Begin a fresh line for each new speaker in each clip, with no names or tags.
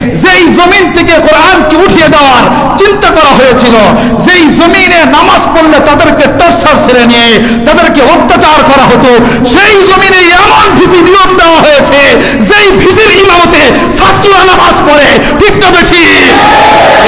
যেই জমিন থেকে কোরআনকে উঠিয়ে দেওয়ার চিন্তা করা হয়েছিল, যেই জমিনে নামাজ পড়লে তাদেরকে টর্চার ছেড়ে নিয়ে তাদেরকে অত্যাচার করা হতো, সেই জমিনে এমন ভিসি নিয়োগ দেওয়া হয়েছে যেই ভিসির ইমামতে ছাত্ররা নামাজ পড়ে। ঠিক তো বেশি?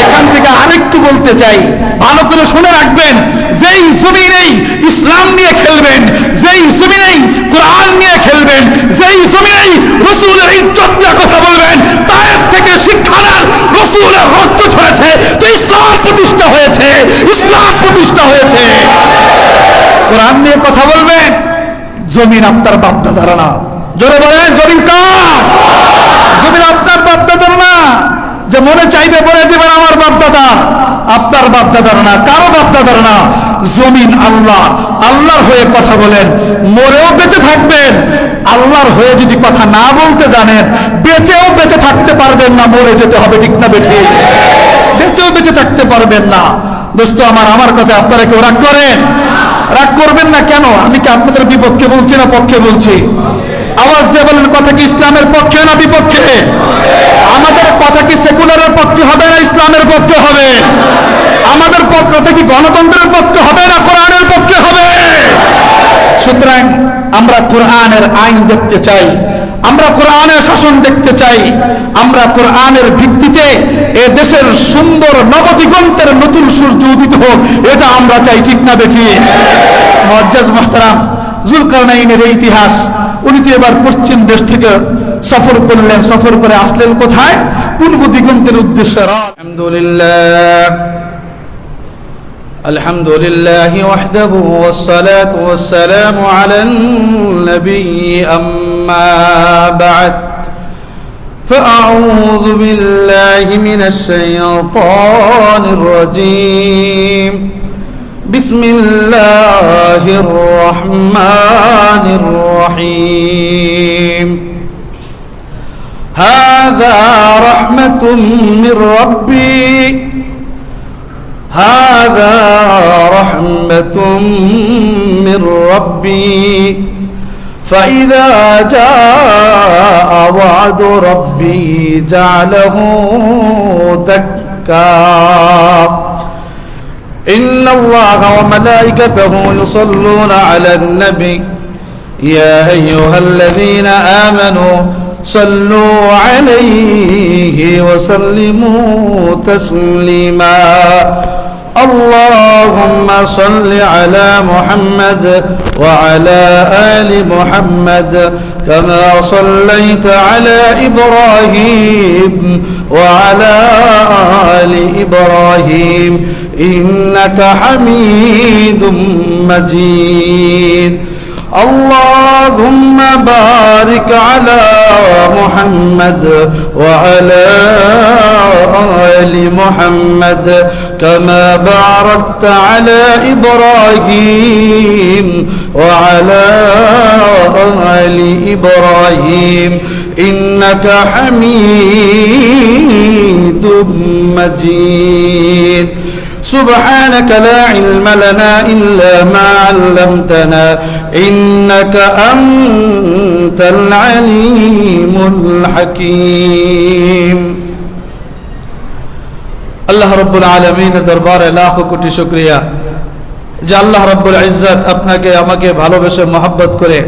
এখান থেকে আরেকটু বলতে চাই, ভালো করে শুনে রাখবেন, যেই জমিনেই ইসলাম নিয়ে খেলবেন, যেই জমিনেই কোরআন নিয়ে খেলবেন, যেই জমিনেই রাসূলের ইজ্জত নিয়ে কথা বলবেন, তায়েফ থেকে শিক্ষা নেন, রাসূলের রক্ত ঝরেছে তো ইসলাম প্রতিষ্ঠা হয়েছে, ইসলাম প্রতিষ্ঠা হয়েছে। কোরআন নিয়ে কথা বলবেন, জমিন আপনার বাপদাদার না। জোরে বলেন, জমিন কার? জমিন আপনার বাপদাদার না। যে মনে চাইবে বলে দিবেন আমার বাপদাদা, আপনার বাপদাদার না, কারো বাপদাদার না। জমিন আল্লাহ, আল্লাহর হয়ে কথা বলেন, মরেও বেঁচে থাকবেন। আল্লাহর হয়ে যদি কথা না বলতে জানেন, বেঁচেও বেঁচে থাকতে পারবেন না, মরে যেতে হবে। ঠিক না বেঠি? বেঁচেও বেঁচে থাকতে পারবেন না। দোস্ত আমার কথা আপনারা কেউ রাগ করেন? রাগ করবেন না কেন? আমি কি আপনাদের বিপক্ষে বলছি না পক্ষে বলছি? আওয়াজ দিয়ে বলেন, কথা কি ইসলামের পক্ষে না বিপক্ষে? আমাদের কথা কি সেকুলারের পক্ষে হবে না ইসলামের পক্ষে হবে? আমাদের কথা কি গণতন্ত্রের পক্ষে হবে না কোরআনের পক্ষে হবে? সুতরাং আমরা কোরআনের আইন দেখতে চাই, আমরা কোরআনের শাসন দেখতে চাই, আমরা কোরআনের ভিত্তিতে এ দেশের সুন্দর নবদিগন্তের নতুন সূর্য উদিত হোক, এটা আমরা চাই। ঠিক না বেঠি? মুআজ্জাজ মুহতারাম, যুলকারনাইনের ইতিহাস, উনি তো এবার পশ্চিম দেশ থেকে সফর করলেন, সফর করে আসলেন কোথায়? পূর্ব দিগন্তের উদ্দেশ্যে।
الحمد لله وحده والصلاة والسلام على النبي أما بعد فأعوذ بالله من الشيطان الرجيم بسم الله الرحمن الرحيم هذا رحمة من ربي هذا رحمة من ربي فإذا جاء وعد ربي جعله دكا إن الله وملائكته يصلون على النبي يا أيها الذين آمنوا صلوا عليه وسلموا تسليما اللهم صل على محمد وعلى آل محمد كما صليت على إبراهيم وعلى آل إبراهيم إنك حميد مجيد اللهم بارك على محمد وعلى آل محمد كما باركت على إبراهيم وعلى آل إبراهيم إنك حميد مجيد سبحانك لا علم لنا إلا ما علمتنا إنك أنت العليم الحكيم আল্লাহ রব্বুল আলামিনের দরবারে লাখ কোটি শুকরিয়া যে আল্লাহ রব্বুল ইজ্জত আপনাকে আমাকে ভালোবেসে মহব্বত করে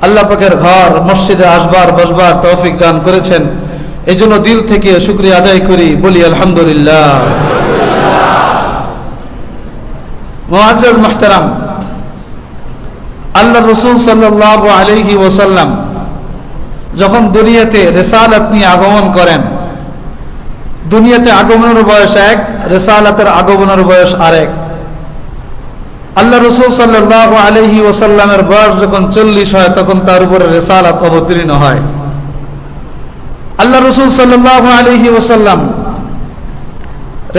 আল্লাহ পাকের ঘর মসজিদে আসবার বসবার তৌফিক দান করেছেন। এই জন্য দিল থেকে শুকরিয়া আদায় করি, বলি আলহামদুলিল্লাহ। মুআজ্জাজ মুহতারাম, আল্লাহ রাসূল সাল্লাল্লাহু আলাইহি ওয়াসাল্লাম যখন দুনিয়াতে রিসালাত নিয়ে আগমন করেন, দুনিয়াতে আগমনের বয়স এক, রিসালাতের আগমনের বয়স আরেক। আল্লাহ রাসূল সাল্লাল্লাহু আলাইহি ওয়াসাল্লামের বয়স যখন 40 হয় তখন তার উপরে রিসালাত অবতীর্ণ হয়। আল্লাহ রাসূল সাল্লাল্লাহু আলাইহি ওয়াসাল্লাম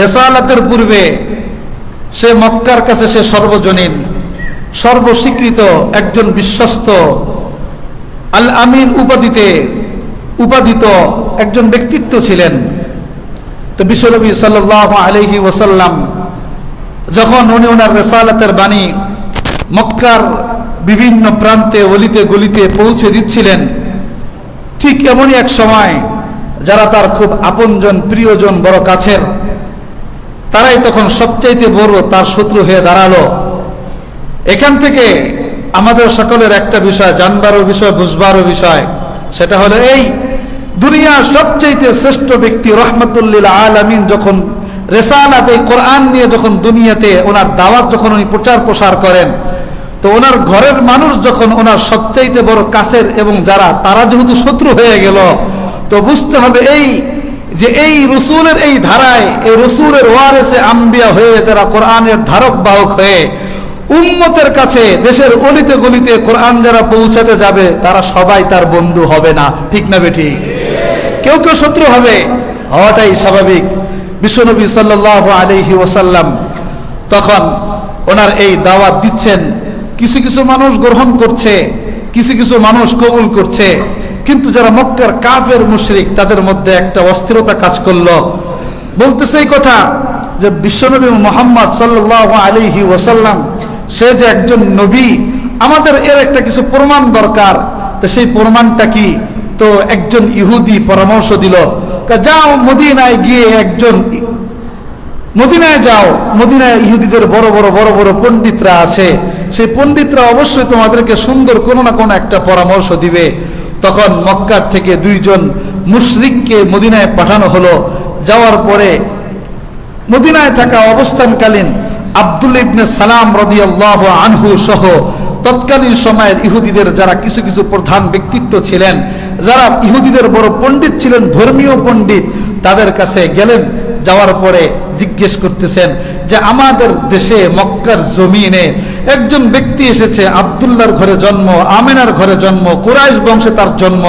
রিসালাতের পূর্বে সে মক্কার কাছে সে সর্বজনীন সর্বস্বীকৃত একজন বিশ্বস্ত আল আমিন উপাদিত একজন ব্যক্তিত্ব ছিলেন। তো বিশ্বনবী সাল্লাল্লাহু আলাইহি ওয়াসাল্লাম যখন উনি ওনার রিসালাতের বাণী মক্কার বিভিন্ন প্রান্তে অলিতে গলিতে পৌঁছে দিচ্ছিলেন, ঠিক এমনই এক সময় যারা তার খুব আপনজন, প্রিয়জন, বড় কাছের, তারাই তখন সবচাইতে বড় তার শত্রু হয়ে দাঁড়ালো। এখান থেকে আমাদের সকলের একটা বিষয় জানবারও বিষয়, বুঝবারও বিষয়, সেটা হলো এই দুনিয়ার সবচাইতে শ্রেষ্ঠ ব্যক্তি রহমতুল্লিল আলামিন যখন রিসালাত, এই কোরআন নিয়ে যখন দুনিয়াতে ওনার দাওয়াত যখন উনি প্রচার প্রসার করেন, তো ওনার ঘরের মানুষ যখন ওনার সবচাইতে বড় কাছের এবং যারা তারা যেহেতু শত্রু হয়ে গেল, তো বুঝতে হবে এই যে এই রসুলের এই ধারায়, এই রসুলের ওয়ারেসে আম্বিয়া হয়ে যারা কোরআনের ধারক বাহক হয়ে উম্মতের কাছে দেশের অলিতে গলিতে কোরআন যারা পৌঁছাতে যাবে, তারা সবাই তার বন্ধু হবে না, ঠিক না বেঠিক? কেউ কেউ শত্রু হবে, হওয়াটাই স্বাভাবিক। বিশ্বনবী সাল্লাল্লাহু আলাইহি ওয়াসাল্লাম তখন ওনার এই দাওয়াত দিচ্ছেন, কিছু কিছু মানুষ গ্রহণ করছে, কিছু কিছু মানুষ কবুল করছে, কিন্তু যারা মক্কার কাফের মুশরিক তাদের মধ্যে একটা অস্থিরতা কাজ করলো। বলতেছে এই কথা যে বিশ্বনবী মুহাম্মদ সাল্লাল্লাহু আলাইহি ওয়াসাল্লাম সে যে একজন নবী, আমাদের এর একটা কিছু প্রমাণ দরকার। তো সেই প্রমাণটা কি? তো একজন ইহুদি পরামর্শ দিল, যাও মদিনায় গিয়ে মদিনায় যাও, মদিনায় ইহুদিদের বড় বড় বড় বড় পণ্ডিতরা আছে, সেই পণ্ডিতরা অবশ্যই তোমাদেরকে সুন্দর কোনো না কোনো একটা পরামর্শ দিবে। তখন মক্কার থেকে দুইজন মুশরিককে মদিনায় পাঠানো হলো। যাওয়ার পরে মদিনায় থাকা অবস্থানকালীন আব্দুল্লাহ ইবনে সালাম রাদিয়াল্লাহু আনহু সহ তৎকালীন সময়ের ইহুদিদের যারা কিছু কিছু প্রধান ব্যক্তিত্ব ছিলেন, যারা ইহুদিদের বড় পণ্ডিত ছিলেন, ধর্মীয় পণ্ডিত, তাদের কাছে গেলেন। যাওয়ার পরে জিজ্ঞেস করতেছেন যে আমাদের দেশে মক্কার জমিনে একজন ব্যক্তি এসেছে, আব্দুল্লাহর ঘরে জন্ম, আমেনার ঘরে জন্ম, কুরাইশ বংশে তার জন্ম,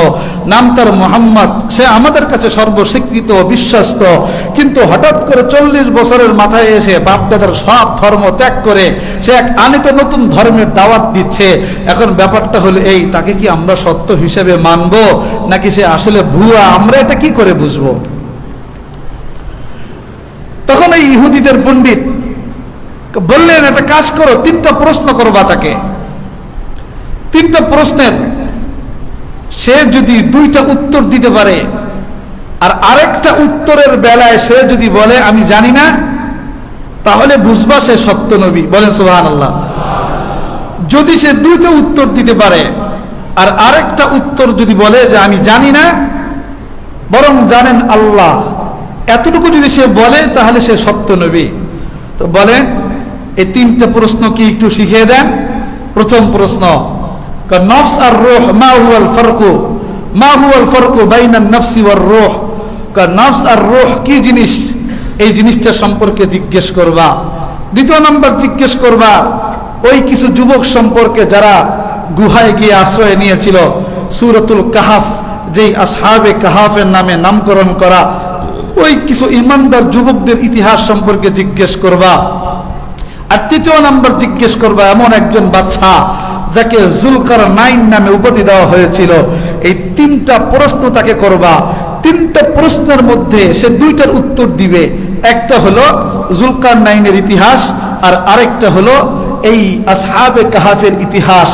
নাম তার মুহাম্মদ, সে আমাদের কাছে সর্বস্বীকৃত বিশ্বস্ত, কিন্তু হঠাৎ করে 40 বছরের মাথায় এসে বাপদাদার সব ধর্ম ত্যাগ করে সে এক আনিত নতুন ধর্মের দাওয়াত দিচ্ছে। এখন ব্যাপারটা হলো এই, তাকে কি আমরা সত্য হিসেবে মানব নাকি সে আসলে ভুয়া? আমরা এটা কি করে বুঝবো? তখন এই ইহুদিদের পণ্ডিত বললেন, একটা কাজ করো, 3টা প্রশ্ন করবা তাকে। 3টা প্রশ্নের সে যদি 2টা উত্তর দিতে পারে আর আরেকটা উত্তরের বেলায় সে যদি বলে আমি জানি না, তাহলে বুঝবা সে সত্য নবী। বলেন সুবহানাল্লাহ। যদি সে 2টা উত্তর দিতে পারে আর আরেকটা উত্তর যদি বলে যে আমি জানি না, বরং জানেন আল্লাহ, এতটুকু যদি সে বলে তাহলে সে সত্য নবী। তো বলেন এই 3টা প্রশ্ন কি একটু শিখিয়ে দেন। প্রথম প্রশ্ন, নফস আর রূহ মা হুয়াল ফারকু, মা হুয়াল ফারকু বাইনান নফসি ওয়ার রূহ, নফস আর রূহ কি জিনিস, এই জিনিসটা সম্পর্কে জিজ্ঞেস করবা। 2 নম্বর জিজ্ঞেস করবা ওই কিছু যুবক সম্পর্কে যারা গুহায় গিয়ে আশ্রয় নিয়েছিল, সূরাতুল কাহাফ, যেই আসহাবে কাহাফের নামে নামকরণ করা ওই কিছু ইমানদার যুবকদের ইতিহাস সম্পর্কে জিজ্ঞেস করবা। আর 3 নম্বর জিজ্ঞেস করবা এমন একজন বাদশা যাকে জুলকারনাইন নামে উপাধি দেওয়া হয়েছিল। এই 3টা প্রশ্ন তাকে করবা। 3টা প্রশ্নের মধ্যে সে 2টার উত্তর দিবে। একটা হলো জুলকারনাইনের ইতিহাস আর আরেকটা হলো এই আসহাবে কাহাফের ইতিহাস।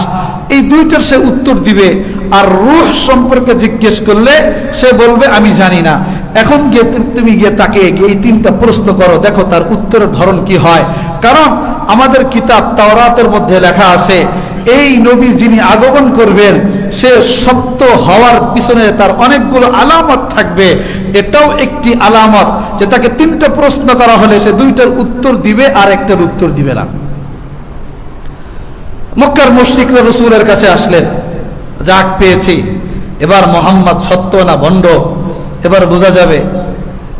এই 2টার সে উত্তর দিবে। আর রূহ সম্পর্কে জিজ্ঞেস করলে সে বলবে আমি জানি না। এখন গিয়ে তুমি গিয়ে তাকে এই 3টা প্রশ্ন করো, দেখো তার উত্তরের ধরন কি হয়। কারণ আমাদের কিতাব তাওরাতের মধ্যে লেখা আছে এই নবী যিনি আগমন করবেন সে সত্য হওয়ার পিছনে তার অনেকগুলো আলামত থাকবে। এটাও একটি আলামত যে তাকে 3টা প্রশ্ন করা হলে সে 2টার উত্তর দিবে আর একটার উত্তর দিবে না। মক্কার মুশরিকরা রাসূলের কাছে আসলেন, যাক পেয়েছি, এবার মুহাম্মদ সত্য না ভণ্ড এবার বোঝা যাবে।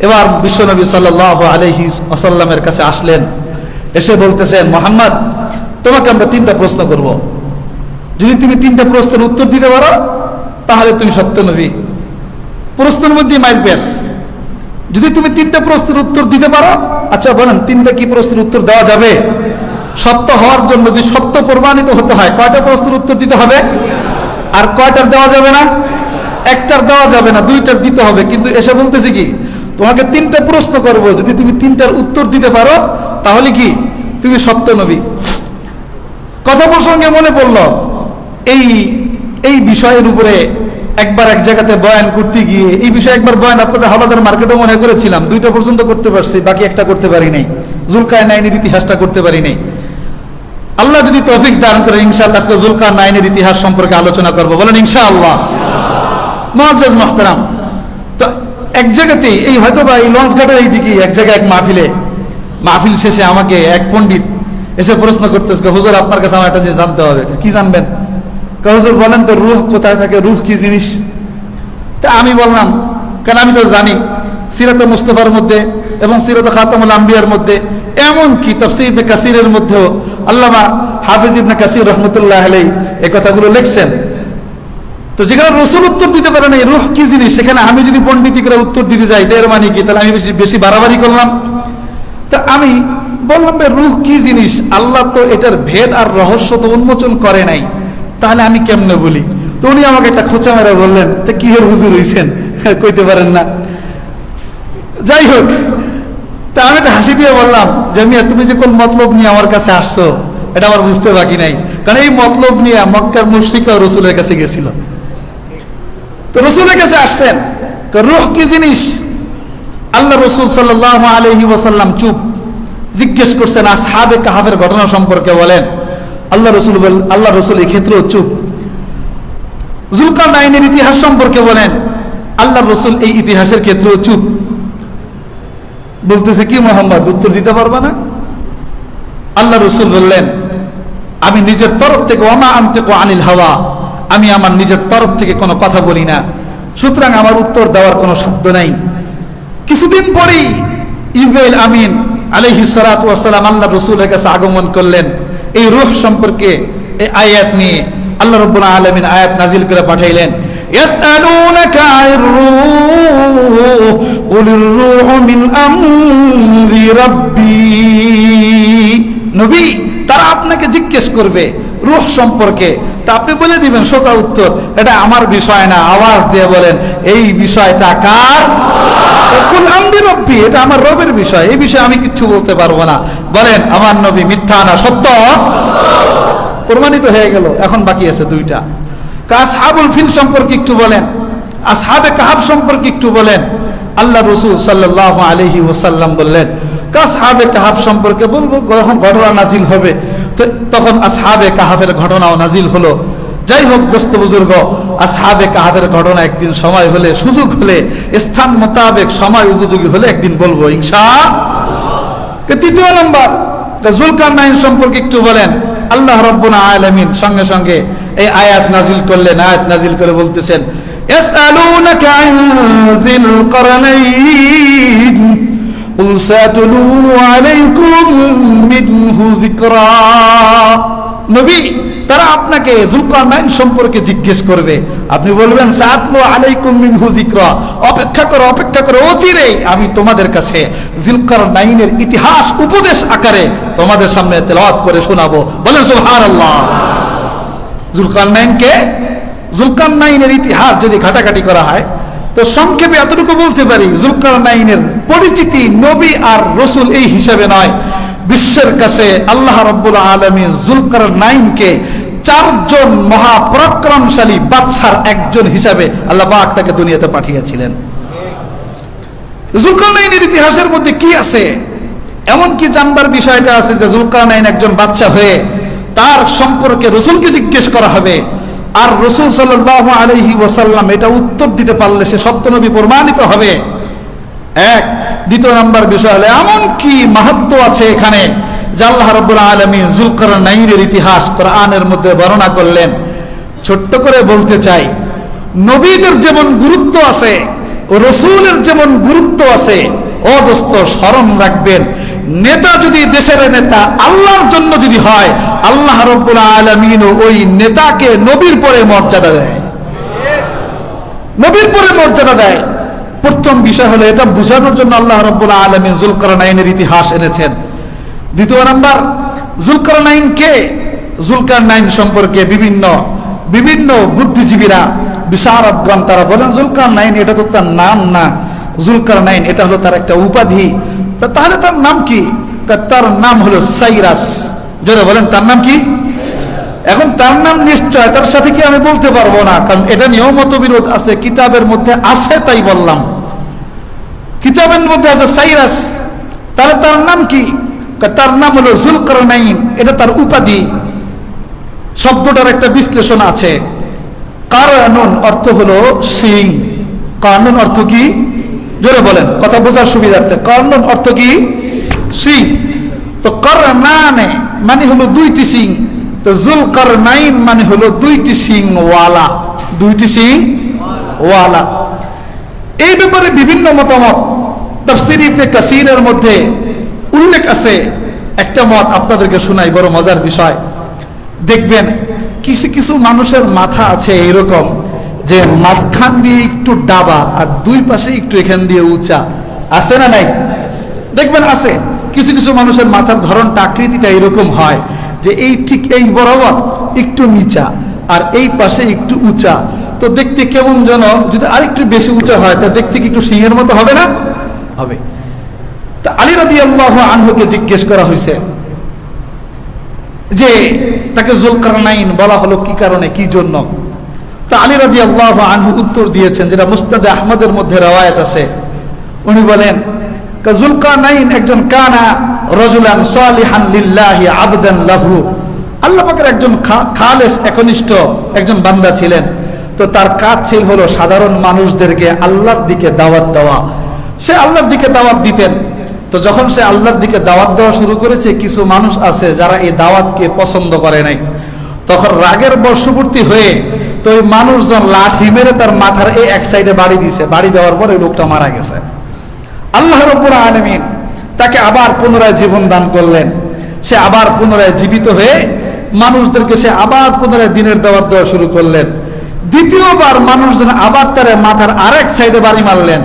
এবার বিশ্বনবী সাল্লাল্লাহু আলাইহি ওয়াসাল্লামের কাছে আসলেন, এসে বলতেছেন মুহাম্মদ তোমাকে আমরা 3টা প্রশ্ন করব, যদি তুমি 3টা প্রশ্নের উত্তর দিতে পারো তাহলে তুমি সত্য নবী। প্রশ্নের মধ্যে মাইর পেস, যদি তুমি 3টা প্রশ্নের উত্তর দিতে পারো, আচ্ছা বলেন 3টা কি প্রশ্নের উত্তর দেওয়া যাবে? সত্য হওয়ার জন্য যদি সত্য প্রমাণিত হতে হয় কয়টা প্রশ্নের উত্তর দিতে হবে? আর কয়টার দেওয়া যাবে না? একটার দেওয়া যাবে না, 2টার দিতে হবে। কিন্তু এসে বলতেছি কি তোমাকে 3টা প্রশ্ন করব, যদি তুমি 3টার উত্তর দিতে পারো তাহলে কি তুমি সত্য নবী। কথা প্রসঙ্গে মনে পড়ল এই বিষয়ের উপরে একবার এক জায়গাতে বয়ান করতে গিয়ে এই বিষয়ে একবার বয়ান আপনাদের হাওলাদার মার্কেটে মনে করেছিলাম, 2টা পর্যন্ত করতে পারছি, বাকি একটা করতে পারি নাই, জুলকারনাইনের ইতিহাসটা করতে পারি নাই। আল্লাহ যদি তৌফিক দান করে ইনশাআল্লাহ আজকে জুলকারনাইনের ইতিহাস সম্পর্কে আলোচনা করব, বলেন ইনশাআল্লাহ। মুআজ্জাজ মুহতারাম, তো এক জায়গাতেই এই হয়তো বা এই লঞ্চঘাটের এইদিকে এক জায়গায় এক মাহফিল শেষে আমাকে এক পণ্ডিত এসে প্রশ্ন করতেছে, হুজুর আপনার কাছে আমার একটা জিনিস জানতে হবে। কি জানবেন? হুজুর বলেন তো রূহ কোথায় থাকে, রূহ কি জিনিস? তা আমি বললাম, কারণ আমি তো জানি সিরাতে মুস্তাফার মধ্যে এবং সিরাতে খাতামুল আম্বিয়ার মধ্যে, এমন কি তাফসীর ইবনে কাসিরের মধ্যেও আল্লামা হাফিজ ইবনে কাসির রাহমাতুল্লাহ আলাইহি এই কথাগুলো লিখছেন। তো যেখানে রাসূল উত্তর দিতে পারে না এই রূহ কি জিনিস, সেখানে আমি যদি পণ্ডিতি করে উত্তর দিতে যাই এর মানে কি? তাহলে আমি বেশি বাড়াবাড়ি করলাম। তা আমি বললাম, রূহ কি জিনিস? আল্লাহ তো এটার ভেদ আর রহস্য তো উন্মোচন করে নাই, তাহলে আমি কেমনে বলি? তো উনি আমাকে একটা খোঁচা মেরে বললেন, তা কি হুজুর হইছেন, কইতে পারেন না? যাই হোক, তা আমি একটা হাসি দিয়ে বললাম যে মিয়া তুমি যে কোন মতলব নিয়ে আমার কাছে আসছো এটা আমার বুঝতে বাকি নাই, কারণ এই মতলব নিয়ে মক্কার মুশরিকরা রসুলের কাছে গেছিল। তো রসুলের কাছে আসছেন, তো রূহ কি জিনিস? আল্লাহ রসুল সাল্লাল্লাহু আলাইহি ওয়াসাল্লাম চুপ। জিজ্ঞেস করছেন আসহাবে কাহাফের ঘটনা সম্পর্কে বলেন। আল্লাহ রসুল এই ক্ষেত্রেও চুপ। জুলকারনাইনের ইতিহাস সম্পর্কে বলেন। আল্লাহ রসুল এই ইতিহাসের ক্ষেত্রেও চুপ। বলতেছে কি মোহাম্মদ উত্তর দিতে পারবা না? আল্লাহ রসুল বললেন, আমি নিজের তরফ থেকে ওয়ামা আনতিকু আনিল হাওয়া, আমি আমার নিজের তরফ থেকে কোনো কথা বলি না, সুতরাং আমার উত্তর দেওয়ার কোনো সাধ্য নাই। কিছুদিন পরেই ইব্রাহিম আমিন আলাইহিস সালাতু ওয়াস সালাম আল্লাহ রসুলের কাছে আগমন করলেন এই রূহ সম্পর্কে এই আয়াত নিয়ে। আল্লাহ রাব্বুল আলামিন আয়াত নাজিল করে পাঠাইলেন, ইয়াসআলুনাকা আনির রূহ কুলির রূহু মিন আমরি রাব্বি। নবী, তারা আপনাকে জিজ্ঞেস করবে রূহ সম্পর্কে, তা আপনি বলে দিবেন সোজা উত্তর, এটা আমার বিষয় না। আওয়াজ দিয়ে বলেন, এই বিষয়টা কার? কুল আমরি রাব্বি, এটা আমার রবের বিষয়, এই বিষয়ে আমি কিচ্ছু বলতে পারবো না। বলেন আমার নবী মিথ্যা না সত্য? প্রমাণিত হয়ে গেল। এখন বাকি আছে 2টা। আসহাবুল ফিল সম্পর্কে একটু বলেন, আসহাবে কাহাফ সম্পর্কে একটু বলেন। আল্লাহ রাসূল সাল্লাল্লাহু আলাইহি ওয়াসাল্লাম বললেন, আসহাবে কাহাফ সম্পর্কে বলবো, যখন ঘটনা নাজিল হবে তখন আসহাবে কাহাফের ঘটনাও নাজিল হলো। যাই হোক দোস্ত বুজুর্গ, আসহাবে কাহাফের ঘটনা একদিন সময় হলে, সুযোগ হলে, স্থান মোতাবেক সময় উপযোগী হলে একদিন বলবো ইনশাআল্লাহ। 3 নম্বর, জুলকারনাইন সম্পর্কে একটু বলেন। আল্লাহ রাব্বুল আলামিন সঙ্গে সঙ্গে এই আয়াত নাজিল করলেন। আয়াত নাজিল করে বলতেছেন, ইয়াসআলুনাকা আন যিল কারনাইন কুল সাতুলু আলাইকুম মিনহু যিকরা। নবী, তারা আপনাকে জুলকারনাইন সম্পর্কে জিজ্ঞেস করবে, আপনি বলবেন সাতলু আলাইকুম মিনহু যিকরা, অপেক্ষা করো অচিরেই আমি তোমাদের কাছে জুলকারনাইনের ইতিহাস উপদেশ আকারে তোমাদের সামনে তেলাওয়াত করে শোনাবো। বলেন সুবহানাল্লাহ। জুলকারনাইনের ইতিহাস যদি ঘাটাঘাটি করা হয় তো সংক্ষেপে এতটুকু বলতে পারি, জুলকারনাইনের পরিচিতি নবী আর রাসূল এই হিসাবে নয়, বিশ্বের কাছে আল্লাহ রাব্বুল আলামিন জুলকারনাইনকে 4 জন মহাপরাক্রমশালী বাদশার একজন হিসাবে আল্লাহ পাক তাকে দুনিয়াতে পাঠিয়েছিলেন। জুলকারনাইনের ইতিহাসের মধ্যে কি আছে? এমন কি জানবার বিষয়টা আছে যে জুলকারনাইন একজন বাদশা হয়ে তার সম্পর্কে রাসূলকে জিজ্ঞেস করা হবে, আর রাসূল সাল্লাল্লাহু আলাইহি ওয়াসাল্লাম এটা উত্তর দিতে পারলে সে সত্য নবী প্রমাণিত হবে। 1 দ্বিতীয় নাম্বার বিষয় হলো এমন কি মাহাত্ম্য আছে এখানে যে আল্লাহ রাব্বুল আলামিন জুলকারনাইনের ইতিহাস কোরআনের মধ্যে বর্ণনা করলেন। ছোট্ট করে বলতে চাই, নবীদের যেমন গুরুত্ব আছে, রাসূলের যেমন গুরুত্ব আছে, ও দোস্ত স্মরণ রাখবেন, নেতা যদি দেশের নেতা আল্লাহর জন্য যদি হয়, আল্লাহ রাব্বুল আলামিন ওই নেতাকে নবীর পরে মর্যাদা দেয়, নবীর পরে মর্যাদা দেয়। প্রথম বিষয় হলো এটা বোঝানোর জন্য আল্লাহ রাব্বুল আলামিন জুলকারনাইনের ইতিহাস এনেছেন। দ্বিতীয় নাম্বার, জুলকারনাইন কে? জুলকারনাইন সম্পর্কে বিভিন্ন বুদ্ধিজীবীরা, বিশারদগণ তারা বলেন জুলকারনাইন এটা তো তার নাম না, জুলকারনাইন এটা হলো তার একটা উপাধি। তাহলে তার নাম কি? তার নাম হলো সাইরাস। জোরে বলেন তার নাম কি? এখন তার নাম নিশ্চয়, তার সাথে কি আমি বলতে পারবো না, কারণ এটা নিয়েও মতবিরোধ আছে, কিতাবের মধ্যে আছে তাই বললাম। কিতাবের মধ্যে আছে সাইরাস, তাহলে তার নাম কি? তার নাম হলো যুলকারনাইন, এটা তার উপাধি। শব্দটার একটা বিশ্লেষণ আছে। কারনুন অর্থ হলো সিং। কারনুন অর্থ কি? জোরে বলেন, কথা বোঝার সুবিধার্থে। কারনুন অর্থ কি? সিং। তো কারনানে মানে হলো দুইটি সিং, তো যুলকারনাইন মানে হলো দুইটি সিং ওয়ালা, দুইটি সিং ওয়ালা। এই ব্যাপারে বিভিন্ন মতামত তাফসীর ইবনে কাসীরের মধ্যে উল্লেখ আছে। একটা মত আপনাদেরকে শোনাই, বড় মজার বিষয়। দেখবেন কিছু কিছু মানুষের মাথা আছে এরকম যে মাঝখান দিয়ে একটু ডাবা আর দুই পাশে একটু এখান দিয়ে উঁচা, আছে না নাই? দেখবেন আছে কিছু কিছু মানুষের মাথার ধরনটা, আকৃতিটা এরকম হয় যে এই ঠিক এই বরাবর একটু নিচা আর এই পাশে একটু উঁচা। তো দেখতে কেমন যেন, যদি আরেকটু বেশি উঁচা হয় তা দেখতে কি একটু সিংহের মতো হবে না? হবে। তা আলী রাদিয়াল্লাহু আনহুকে জিজ্ঞেস করা হয়েছে যে তাকে যুলকারনাইন বলা হলো কি কারণে, কি জন্য? তা আলী রাদিয়াল্লাহু আনহু উত্তর দিয়েছেন, যেটা মুসনাদে আহমদের মধ্যে রওয়ায়াত আছে। উনি বলেন যুলকারনাইন একজন কানা রাজুলান সালিহান লিল্লাহি আবদান লাহু, আল্লাহ পাকের একজন খালেস একনিষ্ঠ একজন বান্দা ছিলেন। তো তার কাজ ছিল হলো সাধারণ মানুষদেরকে আল্লাহর দিকে দাওয়াত দেওয়া। সে আল্লাহর দিকে দাওয়াত দিতেন। তো যখন সে আল্লাহর দিকে দাওয়াত দেওয়া শুরু করেছে, কিছু মানুষ আছে যারা এই দাওয়াতকে পছন্দ করে নাই। তখন রাগের বশবর্তী হয়ে তো ওই মানুষজন লাঠি মেরে তার মাথার এই এক সাইডে বাড়ি দিয়েছে। বাড়ি দেওয়ার পরে লোকটা মারা গেছে। আল্লাহ রাব্বুল আলামিন তাকে আবার পুনরায় জীবন দান করলেন। সে আবার পুনরায় জীবিত হয়ে মানুষদেরকে সে আবার পুনরায় দিনের দাওয়াত দেওয়া শুরু করলেন। দ্বিতীয়বার মানুষজন আবার তার মাথার আরেক সাইডে বাড়ি মারলেন।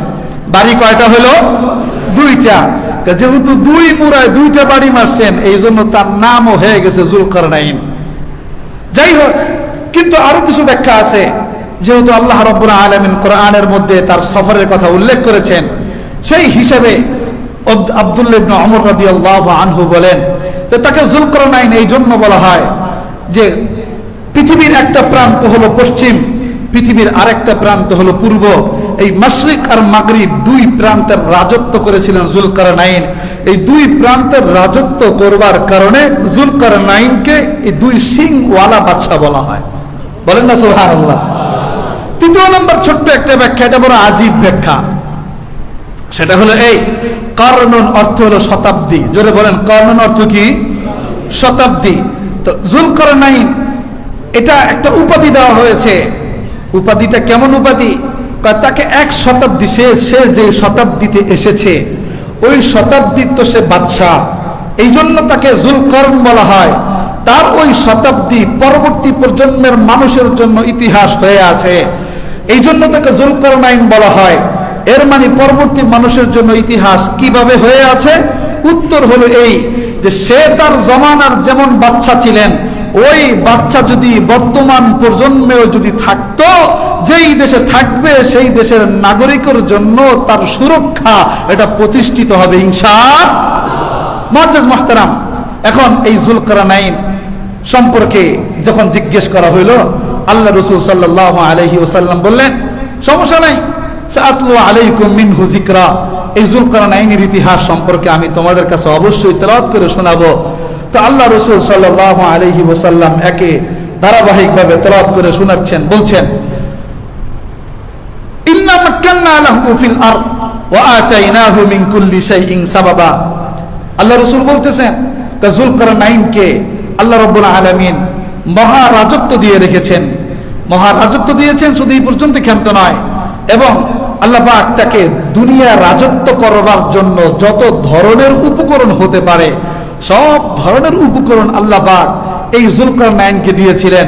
বাড়ি কয়টা হলো? দুইটা। যেহেতু দুই মুরায় দুইটা বাড়ি মারছেন, এই জন্য তার নামও হয়ে গেছে যুলকারনাইন। যাই হোক, কিন্তু আরো কিছু ব্যাখ্যা আছে। যেহেতু আল্লাহ রাব্বুল আলামিন কোরআনের মধ্যে তার সফরের কথা উল্লেখ করেছেন, সেই হিসেবে আব্দুল্লাহ ইবনে ওমর রাদিয়াল্লাহু আনহু বলেন যে তাকে যুলকারনাইন এই জন্য বলা হয় যে পৃথিবীর একটা প্রান্ত হলো পশ্চিম, পৃথিবীর আরেকটা প্রান্ত হলো পূর্ব। এই মাশরিক আর মাগরিব দুই প্রান্তের রাজত্ব করেছিলেন যুলকারনাইন। এই দুই প্রান্তের রাজত্ব করবার কারণে যুলকারনাইনকে এই দুই সিংওয়ালা বাদশা বলা হয়। বলেন না সুবহানাল্লাহ। তৃতীয় নম্বর ছোট্ট একটা ব্যাখ্যা, এটা বড় আজীব ব্যাখ্যা। সেটা হলো এই কারনুন অর্থ হলো শতাব্দী। জোরে বলেন, কারনুন অর্থ কি? শতাব্দী। তো যুলকারনাইন এটা একটা উপাধি দেওয়া হয়েছে। উপাধিটা কেমন উপাধি? তাকে এক শতাব্দী, সে যে শতাব্দীতে এসেছে ওই শতাব্দীর তো সে বাদশা, এই জন্য তাকে যুলকারন বলা হয়। তার ওই শতাব্দী পরবর্তী প্রজন্মের মানুষের জন্য ইতিহাস হয়ে আছে, এই জন্য তাকে যুলকারনাইন বলা হয়। এর মানে পরবর্তী মানুষের জন্য ইতিহাস কিভাবে হয়ে আছে? উত্তর হলো এই যে সে তার জমানার যেমন বাচ্চা ছিলেন, ওই বাচ্চা যদি বর্তমান প্রজন্মেও যদি থাকতো, যেই দেশে থাকবে সেই দেশের নাগরিকের জন্য তার সুরক্ষা এটা প্রতিষ্ঠিত হবে ইনশাআল্লাহ। মুআজ্জাজ মুহতারাম, এখন এই যুলকারনাইন সম্পর্কে যখন জিজ্ঞেস করা হইল, আল্লাহ রাসূল সাল্লাল্লাহু আলাইহি ওয়াসাল্লাম বললেন সমস্যা নাই, সাআতলু আলাইকুম মিনহু যিকরা, এই যুলকারনাইনের ইতিহাস সম্পর্কে আমি তোমাদের কাছে অবশ্যই তেলাওয়াত করে শোনাবো। তো আল্লাহ রাসূল সাল্লাল্লাহু আলাইহি ওয়াসাল্লাম একে ধারাবাহিকভাবে তেলাওয়াত করে শোনাচ্ছেন। বলছেন ইন্না মাক্কান্না লাহু ফিল আরদ ওয়া আতাইনাহু মিন কুল্লি শাইইন সাবাবা। আল্লাহ রাসূল বলতেছেন যুলকারনাইনকে আল্লাহ রাব্বুল আলামিন মহা রাজত্ব দিয়ে রেখেছেন, মহা রাজত্ব দিয়েছেন। শুধু এই পর্যন্ত ক্ষান্ত নয়, এবং আল্লাহ পাক তাকে দুনিয়া রাজত্ব করবার জন্য যত ধরনের উপকরণ হতে পারে সব ধরনের উপকরণ আল্লাহ পাক এই যুলকারনাইনকে দিয়েছিলেন।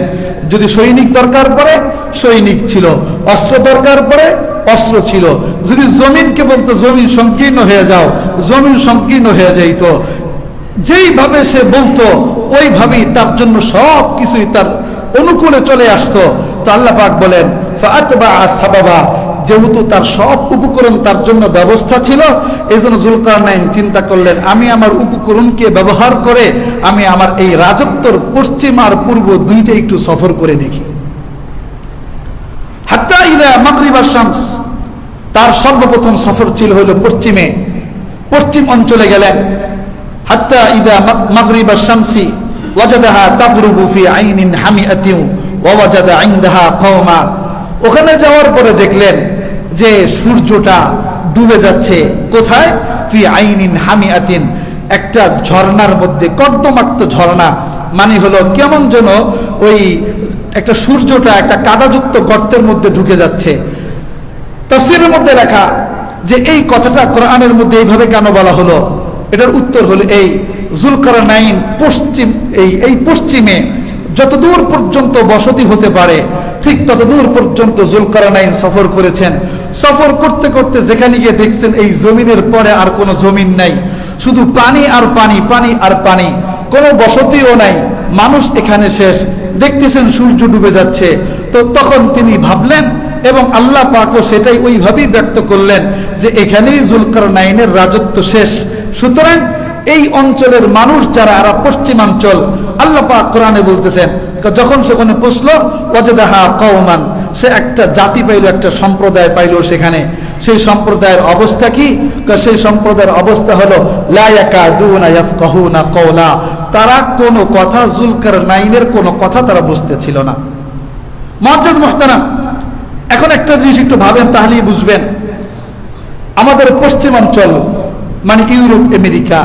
যদি সৈনিক দরকার পড়ে সৈনিক ছিল, অস্ত্র দরকার পড়ে অস্ত্র ছিল, যদি জমিনকে বলতো জমিন সংকীর্ণ হয়ে যাও, জমিন সংকীর্ণ হয়ে যাইত। যেইভাবে সে বলতো ওইভাবেই তার জন্য সব কিছুই তার অনুকূলে চলে আসতো। তো আল্লাহ পাক বলেন ফাআতবা সাবাবা, যেহেতু তার সব উপকরণ তার জন্য ব্যবস্থা ছিল, এই জন্য জুলকারনাইন চিন্তা করলেন আমি আমার উপকরণকে ব্যবহার করে আমি আমার এই রাজত্বর পশ্চিম আর পূর্ব দুইটা একটু সফর করে দেখি। হাত্তা ইদা মাগরিবা শামস, তার সর্বপ্রথম সফর ছিল হলো পশ্চিম অঞ্চলে গেলেন। হাত্তা ইদা মাগরিবা শামসি ওয়াজাদাহা তাগরুবু ফি আইনিন হামিআতিন ওয়া ওয়াজাদা ইনদাহা কওমা। ওখানে যাওয়ার পরে দেখলেন যে সূর্যটা ডুবে যাচ্ছে। কোথায়? ফি আইনিন হামিআতিন, একটা ঝর্ণার মধ্যে, কর্দমাক্ত ঝর্ণা, মানে হলো কেমন যেন ওই একটা সূর্যটা একটা কাদাযুক্ত গর্তের মধ্যে ঢুকে যাচ্ছে। তাফসীরের মধ্যে লেখা যে এই কথাটা কোরআনের মধ্যে এইভাবে কেন বলা হলো, এটার উত্তর হলো এই জুলকারনাইন এই পশ্চিমে যতদূর পর্যন্ত বসতি হতে পারে ঠিক ততদূর পর্যন্ত জুলকারনাইন সফর করেছেন। সফর করতে করতে যেখানে গিয়ে দেখছেন এই জমিনের পরে আর কোনো জমিন নাই, শুধু পানি আর পানি, পানি আর পানি, কোনো বসতিও নাই, মানুষ এখানে শেষ। দেখতেছেন সূর্য ডুবে যাচ্ছে। তো তখন তিনি ভাবলেন এবং আল্লাহ পাকও সেটাই ওইভাবেই ব্যক্ত করলেন যে এখানেই জুলকারনাইনের রাজত্ব শেষ। সুতরাং এই অঞ্চলের মানুষ যারা এরা পশ্চিমাঞ্চল, আল্লাহ পাক কোরআনে বলতেছেন যখন সেখানে পৌঁছলো ওয়াজাদাহা কওমান, সে একটা জাতি পাইল, একটা সম্প্রদায় পাইল সেখানে। সেই সম্প্রদায়ের অবস্থা কি? সেই সম্প্রদায়ের অবস্থা হলো লা ইয়াকাদুনা ইয়াফকাহুনা কওলা, তারা কোনো কথা, জুলকারনাইনের কোনো কথা তারা বুঝতেছিল না। মুআজ্জাজ মুহতারাম, এখন একটা জিনিস একটু ভাবেন তাহলেই বুঝবেন। আমাদের পশ্চিমাঞ্চল মানে ইউরোপ, আমেরিকা,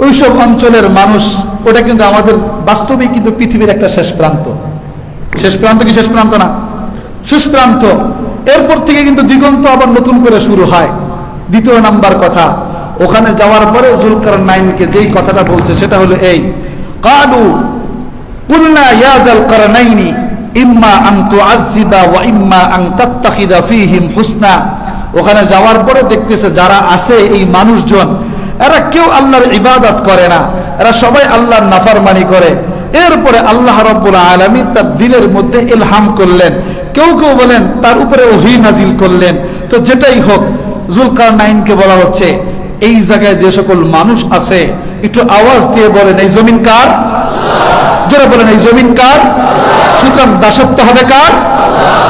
ওইসব অঞ্চলের মানুষ, ওটা কিন্তু আমাদের বাস্তবিক কিন্তু পৃথিবীর একটা শেষ প্রান্ত। শেষ প্রান্ত কি শেষ প্রান্ত না? শেষ প্রান্ত। এরপর থেকে কিন্তু দিগন্ত আবার নতুন করে শুরু হয়। দ্বিতীয় নাম্বার কথা, ওখানে যাওয়ার পরে জুলকারনাইনকে যেই কথাটা বলছে সেটা হলো এই, কালু কুলনা ইয়া যুলকারনাইনি ইম্মা আন তুআযযিবা ওয়া ইম্মা আন তাত্তাখিযা ফীহিম হুসনা। ওখানে যাওয়ার পরে দেখতেছে যারা আছে এই মানুষজন, এরা কেউ আল্লাহর ইবাদত করে না, এরা সবাই আল্লাহর নাফরমানি করে। এরপরে আল্লাহ রাব্বুল আলামিন তার দিলের মধ্যে ইলহাম করলেন, কেউ কেউ বলেন তার উপরে ওহী নাজিল করলেন। তো যেটাই হোক, জুলকারনাইনকে বলা হচ্ছে এই জায়গায় যে সকল মানুষ আছে একটু আওয়াজ দিয়ে বলেন এই জমিন কার? যারা বলেন এই জমিন কার? সুতরাং দাসত্ব হবে কার?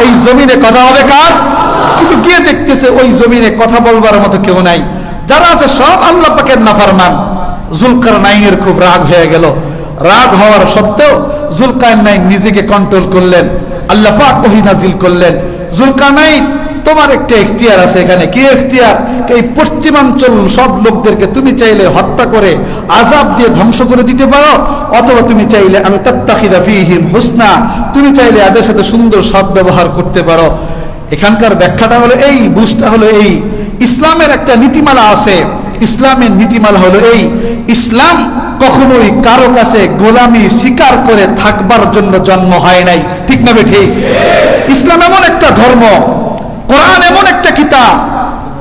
এই জমিনে কথা হবে কার? কিন্তু গিয়ে দেখতেছে ওই জমিনে কথা বলবার মতো কেউ নাই, যারা আছে সব আল্লাহ পাকের নাফরমান। জুলকারনাইনের খুব রাগ হয়ে গেল। রাগ হওয়ার সত্ত্বেও জুলকারনাইন নিজেকে কন্ট্রোল করলেন। আল্লাহ পাক ওহী নাজিল করলেন, জুলকারনাইন তোমার একটা এখতিয়ার আছে এখানে। কি এখতিয়ার? এই পশ্চিমাঞ্চল সব লোকদেরকে তুমি চাইলে হত্যা করে আযাব দিয়ে ধ্বংস করে দিতে পারো, অথবা তুমি চাইলে আন তাত্তাখিযা ফীহিম হুসনা, তুমি চাইলে এদের সাথে সুন্দর সদ্ব্যবহার করতে পারো। এখানকার ব্যাখ্যাটা হলো এই, বুঝটা হলো এই, ইসলামের একটা নীতিমালা আছে। ইসলামের নীতিমালা হলো এই, ইসলাম কখনোই কারো কাছে গোলামি স্বীকার করে থাকবার জন্য জন্ম হয় নাই। ঠিক না বেঠিক? ইসলাম এমন একটা ধর্ম, কোরআন এমন একটা কিতাব,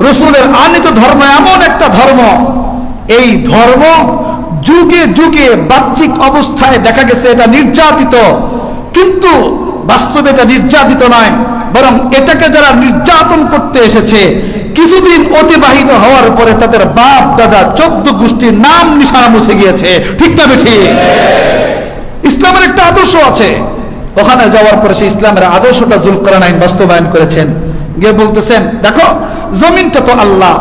রাসূলের আনীত ধর্ম এমন একটা ধর্ম, এই ধর্ম যুগে যুগে বাহ্যিক অবস্থায় দেখা গেছে এটা নির্যাতিত, কিন্তু বাস্তবে এটা নির্যাতিত নয়, বরং এটাকে যারা নির্যাতন করতে এসেছে কিছুদিন অতিবাহিত হওয়ার পরে তাদের বাপ দাদা 14 গোষ্ঠীর নাম নিশানা মুছে গিয়েছে। ঠিক না বেঠিক? ইসলামের একটা আদর্শ আছে, ওখানে যাওয়ার পরে সেই ইসলামের আদর্শটা জুলকারনাইন বাস্তবায়ন করেছেন। গিয়ে বলতেছেন দেখো জমিনটা তো আল্লাহ,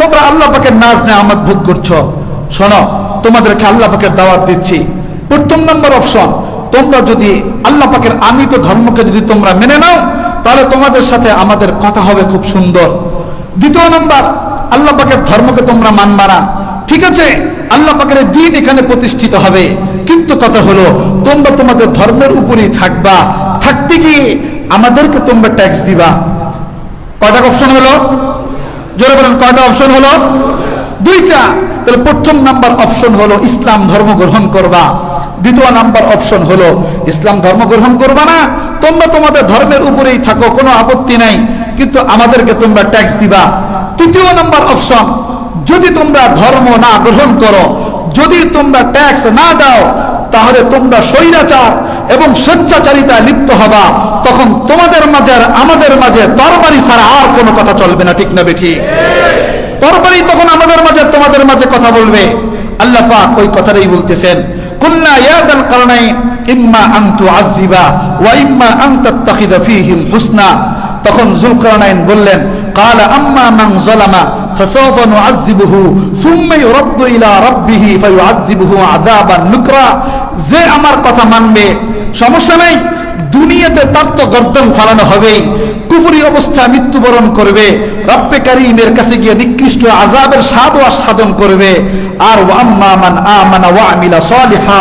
তোমরা আল্লাহ পাকের নাজ নেয়ামত ভোগ করছো, শোনো তোমাদেরকে আল্লাহ পাকের দাওয়াত দিচ্ছি। প্রথম নম্বর অপশন, তোমরা যদি আল্লাহ পাকের আনীত ধর্মকে যদি তোমরা মেনে নাও তাহলে তোমাদের সাথে আমাদের কথা হবে খুব সুন্দর। দ্বিতীয় নম্বর, আল্লাহ পাকের ধর্মকে তোমরা মানবা না, ঠিক আছে, আল্লাহ পাকের দ্বীন এখানে প্রতিষ্ঠিত হবে, কিন্তু কথা হলো তোমরা তোমাদের ধর্মের উপরেই থাকবা, থাকতে গিয়ে আমাদেরকে তোমরা ট্যাক্স দিবা। কয়টা অপশন হলো? জোরে বলেন কয়টা অপশন হলো? দুইটা। তাহলে প্রথম নাম্বার অপশন হলো ইসলাম ধর্ম গ্রহণ করবা, দ্বিতীয় নাম্বার অপশন হলো ইসলাম ধর্ম গ্রহণ করবা না, তোমরা তোমাদের ধর্মের উপরেই থাকো, কোনো আপত্তি নাই, কিন্তু আমাদেরকে তোমরা ট্যাক্স দিবা। তৃতীয় নাম্বার অপশন, যদি তোমরা ধর্ম না গ্রহণ করো,
যদি তোমরা ট্যাক্স না দাও তাহলে তোমরা স্বৈরাচার এবং স্বেচ্ছাচারিতায় লিপ্ত হবা, তখন তোমাদের মাঝে আর আমাদের মাঝে তরবারি ছাড়া আর কোনো কথা চলবে না। ঠিক না বেঠিক? তরবারি তখন আমাদের মাঝে তোমাদের মাঝে কথা বলবে। আল্লাহ পাক ওই কথাটাই বলতেছেন, কুল্লা ইয়া যাল কারনাইন ইম্মা আন তুআযিবা ওয়া ইম্মা আন তাত্তাখিযা ফীহিম হুসনা। তখন যুলকারনাইন বললেন, ক্বালা আম্মা মান যালামা ফাসাওফা নুআযিবুহু সুম্মা ইউরাদ্দু ইলা রাব্বিহি ফায়ুআযিবুহু আযাবান নুকরা। যে আমার কথা মানবে, সমস্যা নাই, দুনিয়াতে তার তো গর্দন ফালানো হবেই, কুফরি অবস্থায় মৃত্যুবরণ করবে, রব্বে কারীমের কাছে গিয়ে নিকৃষ্ট আযাবের স্বাদ আস্বাদন করবে। আর ওয়া আম্মা মান আমানা ওয়া আমিলা সালিহা,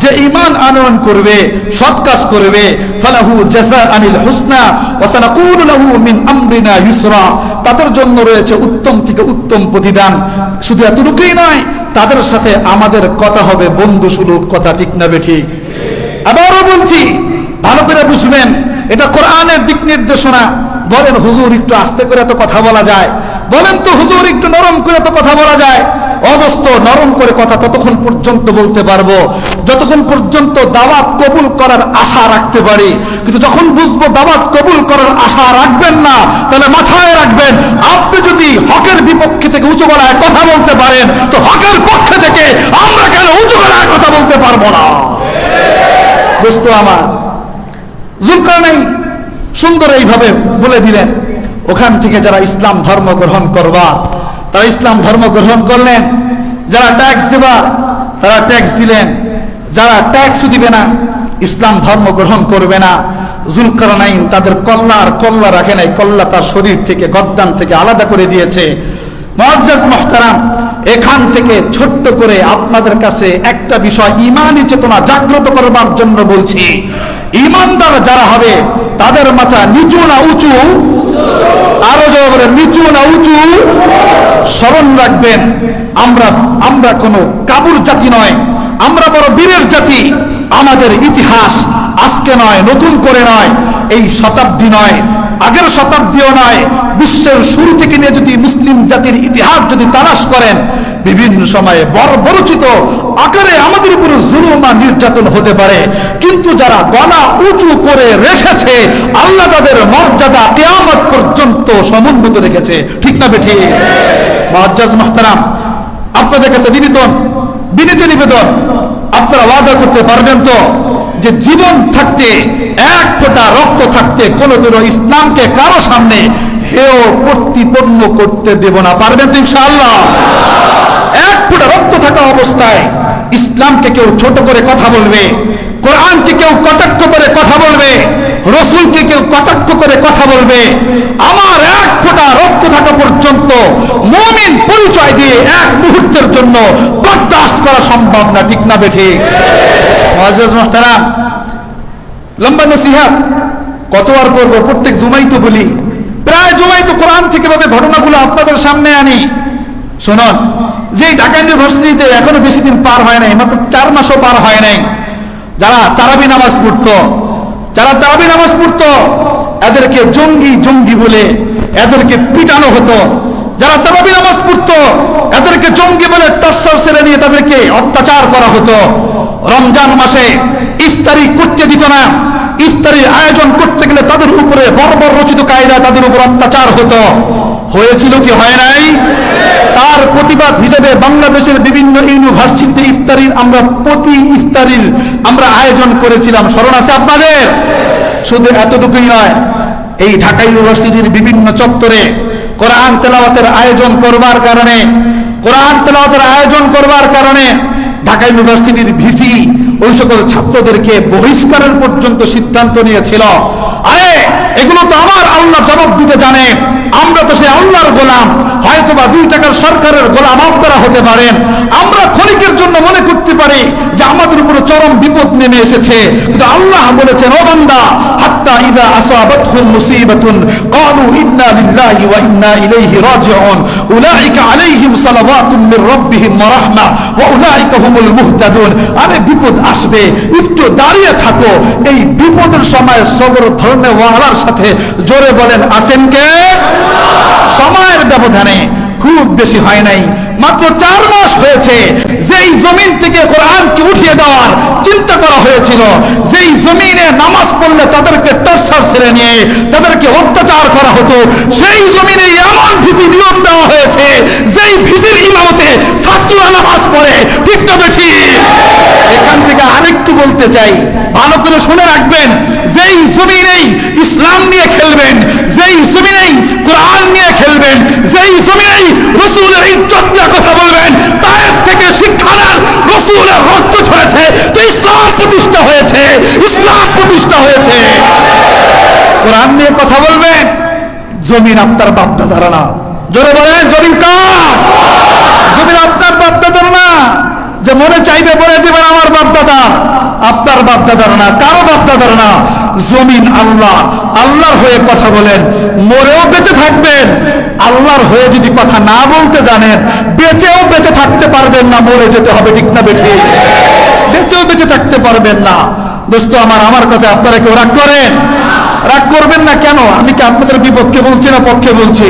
যে ঈমান আনয়ন করবে, সৎ কাজ করবে, ফালাহু জাযাআনিল হুসনা ওয়া সানাকুলু লাহু মিন আমরিনা ইউসরা, তাদের জন্য রয়েছে উত্তম থেকে উত্তম প্রতিদান। শুধু এতটুকুই নয়, তাদের সাথে আমাদের কথা হবে বন্ধু সুলভ কথা। ঠিক না বেঠিক? আবারও বলছি, ভালো করে বুঝবেন, এটা কোরআনের দিক নির্দেশনা। বলেন হুজুর একটু আস্তে করে তো কথা বলা যায়, বলেন তো হুজুর একটু নরম করে তো কথা বলা যায়। অদস্ত নরম করে কথা ততক্ষণ পর্যন্ত বলতে পারবো যতক্ষণ পর্যন্ত দাওয়াত কবুল করার আশা রাখতে পারি। কিন্তু যখন বুঝবো দাওয়াত কবুল করার আশা রাখবেন না, তাহলে মাথায় রাখবেন, আপনি যদি হকের বিপক্ষে থেকে উঁচু গলায় কথা বলতে পারেন, তো হকের পক্ষে থেকে আমরা কেন উঁচু গলায় কথা বলতে পারবো না? দোস্ত আমার, যুলকারনাইন সুন্দর এইভাবে বলে দিলেন, ওখান থেকে যারা ইসলাম ধর্ম গ্রহণ করবা তারা ইসলাম ধর্ম গ্রহণ করলেন, যারা ট্যাক্স দেবা তারা ট্যাক্স দিলেন, যারা ট্যাক্স দিবে না, ইসলাম ধর্ম গ্রহণ করবে না, যুলকারনাইন তাদের কল্লা আর কল্লা রাখে নাই, কল্লা তার শরীর থেকে গর্দান থেকে আলাদা করে দিয়েছে। মুআজ্জাজ মুহতারাম, এখান থেকে ছোট্ট করে আপনাদের কাছে একটা বিষয় ঈমানি চেতনা জাগ্রত করবার জন্য বলছি। ঈমানদার যারা হবে তাদের মাথা নিচু না উঁচু? আরো জোরে, নিচু না উঁচু? স্মরণ রাখবেন, আমরা কোনো কাবুর জাতি নয়, আমরা বড় বীরের জাতি। আমাদের ইতিহাস আজকে নয়, নতুন করে নয়, এই শতাব্দী নয়, আগের শতাব্দীও নয়, বিশ্বের শুরু থেকে নিয়ে যদি মুসলিম জাতির ইতিহাস যদি তালাশ করেন, বিভিন্ন সময়ে বর্বরচিত আকারে আমাদের উপরে জুলুম আর নির্যাতন হতে পারে, কিন্তু যারা গলা উঁচু করে রেখেছে, আল্লাহ তাদের মর্যাদা কিয়ামত পর্যন্ত সমুন্নত রেখেছে। ঠিক না বেঠিক? মুআজ্জাজ মুহতারাম, আপনাদের কাছে বিনীত নিবেদন, আপনারা ওয়াদা করতে পারবেন তো যে জীবন থাকতে, এক ফোঁটা রক্ত থাকতে কোনোদিনও ইসলামকে কারো সামনে হেয় প্রতিপন্ন করতে দেব না? পারবেন তো ইনশাআল্লাহ? এক ফোঁটা রক্ত থাকা অবস্থায় ইসলামকে কেউ ছোট করে কথা বলবে, কোরআনকে কেউ কটাক্ষ করে কথা বলবে, রসুলকে কেউ কটাক্ষ করে কথা বলবে, আমার এক ফোঁটা রক্ত থাকা পর্যন্ত মুমিন পরিচয় দিয়ে এক মুহূর্তের জন্য বরদাস্ত করা সম্ভব না। ঠিক না বেঠিক? মুআজ্জাজ মুহতারাম, লম্বা নসিহত কত আর করবো, প্রত্যেক জুমাই তো বলি, প্রায় জুমাই তো কোরআন থেকে ভাবে ঘটনাগুলো আপনাদের সামনে আনি। শুনুন, যে ঢাকা ইউনিভার্সিটিতে এখনো বেশি দিন পার হয় নাই, মাত্র 4 মাসও পার হয় নাই, যারা তারাবি নামাজ পড়তো, এদেরকে জঙ্গি বলে এদেরকে পিটানো হতো। যারা তারাবি নামাজ পড়তো এদেরকে জঙ্গি বলে টর্চার ছেড়ে নিয়ে তাদেরকে অত্যাচার করা হতো। রমজান মাসে ইফতারি করতে দিত না, ইফতারির আয়োজন করতে গেলে তাদের উপরে বর্বর রচিত কায়দায় তাদের উপর অত্যাচার হতো। হয়েছিল কি হয় নাই? তার প্রতিবাদ হিসেবে বাংলাদেশের বিভিন্ন ইউনিভার্সিটিতে ইফতারির আমরা আয়োজন করেছিলাম, স্মরণ আছে আপনাদের? শুধু এতটুকুই নয়, এই ঢাকা ইউনিভার্সিটির বিভিন্ন চত্বরে কোরআন তেলাওয়াতের আয়োজন করবার কারণে ঢাকা ইউনিভার্সিটির ভিসি ওই সকল ছাত্রদেরকে বহিষ্কারের পর্যন্ত সিদ্ধান্ত নিয়েছিল। আরে এগুলো তো আমার আল্লাহ জবাব দিতে জানে, আমরা তো সে আল্লাহর গোলাম, হয়তোবা 2 টাকার সরকারের গোলাম আপনারা হতে পারেন। আমরা ক্ষণিকের জন্য মনে করতে পারি যে আমাদের উপরে চরম বিপদ নেমে এসেছে, কিন্তু আল্লাহ বলেছেন, ও বান্দা, হাত্তা ইযা আসাবাতহুম মুসিবাতুন ক্বালু ইন্না লিল্লাহি ওয়া ইন্না ইলাইহি রাজিউন উলাইকা আলাইহিম সালাওয়াতুম মির রাব্বিহিম ওয়া রাহমা ওয়া উলাইকা হুমুল মুহতাদুন। আরে বিপদ আসবে, একটু দাঁড়িয়ে থাকো, এই বিপদের সময় সবর ধরনের ওয়ালার সাথে জোরে বলেন আছেন কে? সময়ের ব্যবধানে খুব বেশি হয় নাই, মাত্র 4 মাস হয়েছে যেই জমিন থেকে কোরআনকে উঠিয়ে দেওয়ার চিন্তা করা হয়েছিল, যেই জমিনে নামাজ পড়লে তাদেরকে টর্চার ছেড়ে নিয়ে তাদেরকে অত্যাচার করা হতো, সেই জমিনে এমন ভিসি নিয়োগ দেওয়া হয়েছে যেই ভিসির ইমামতে ছাত্ররা নামাজ পড়ে। ঠিক তো বেশি? এখান থেকে আরেকটু বলতে চাই, ভালো করে শুনে রাখবেন, যেই জমিনেই ইসলাম নিয়ে খেলবেন, যেই জমিনেই কোরআন নিয়ে খেলবেন, যেই জমিনেই রাসূলের ইজ্জত নিয়ে কথা বলবেন, তায়েফ থেকে শিক্ষা নেন, রাসূলের রক্ত ঝরেছে তো ইসলাম প্রতিষ্ঠা হয়েছে, ইসলাম প্রতিষ্ঠা হয়েছে। কোরআন নিয়ে কথা বলবেন, জমিন আপনার বাপদাদার না। জোরে বলেন, জমিন কার? জমিন আপনার বাপদাদার না। যে মনে চাইবে বলে দিবেন আমার বাপদাদা, আপনার বাপদাদার না, কারো বাপদাদার না। জমিন আল্লাহ, আল্লাহর হয়ে কথা বলেন, মরেও বেঁচে থাকবেন। আল্লাহর হয়ে যদি কথা না বলতে জানেন, বেঁচেও বেঁচে থাকতে পারবেন না, মরে যেতে হবে। ঠিক না বেঠিক? বেঁচেও বেঁচে থাকতে পারবেন না। দোস্ত আমার কথা আপনারা কেউ রাগ করেন? রাগ করবেন না কেন? আমি কি আপনাদের বিপক্ষে বলছি না পক্ষে বলছি?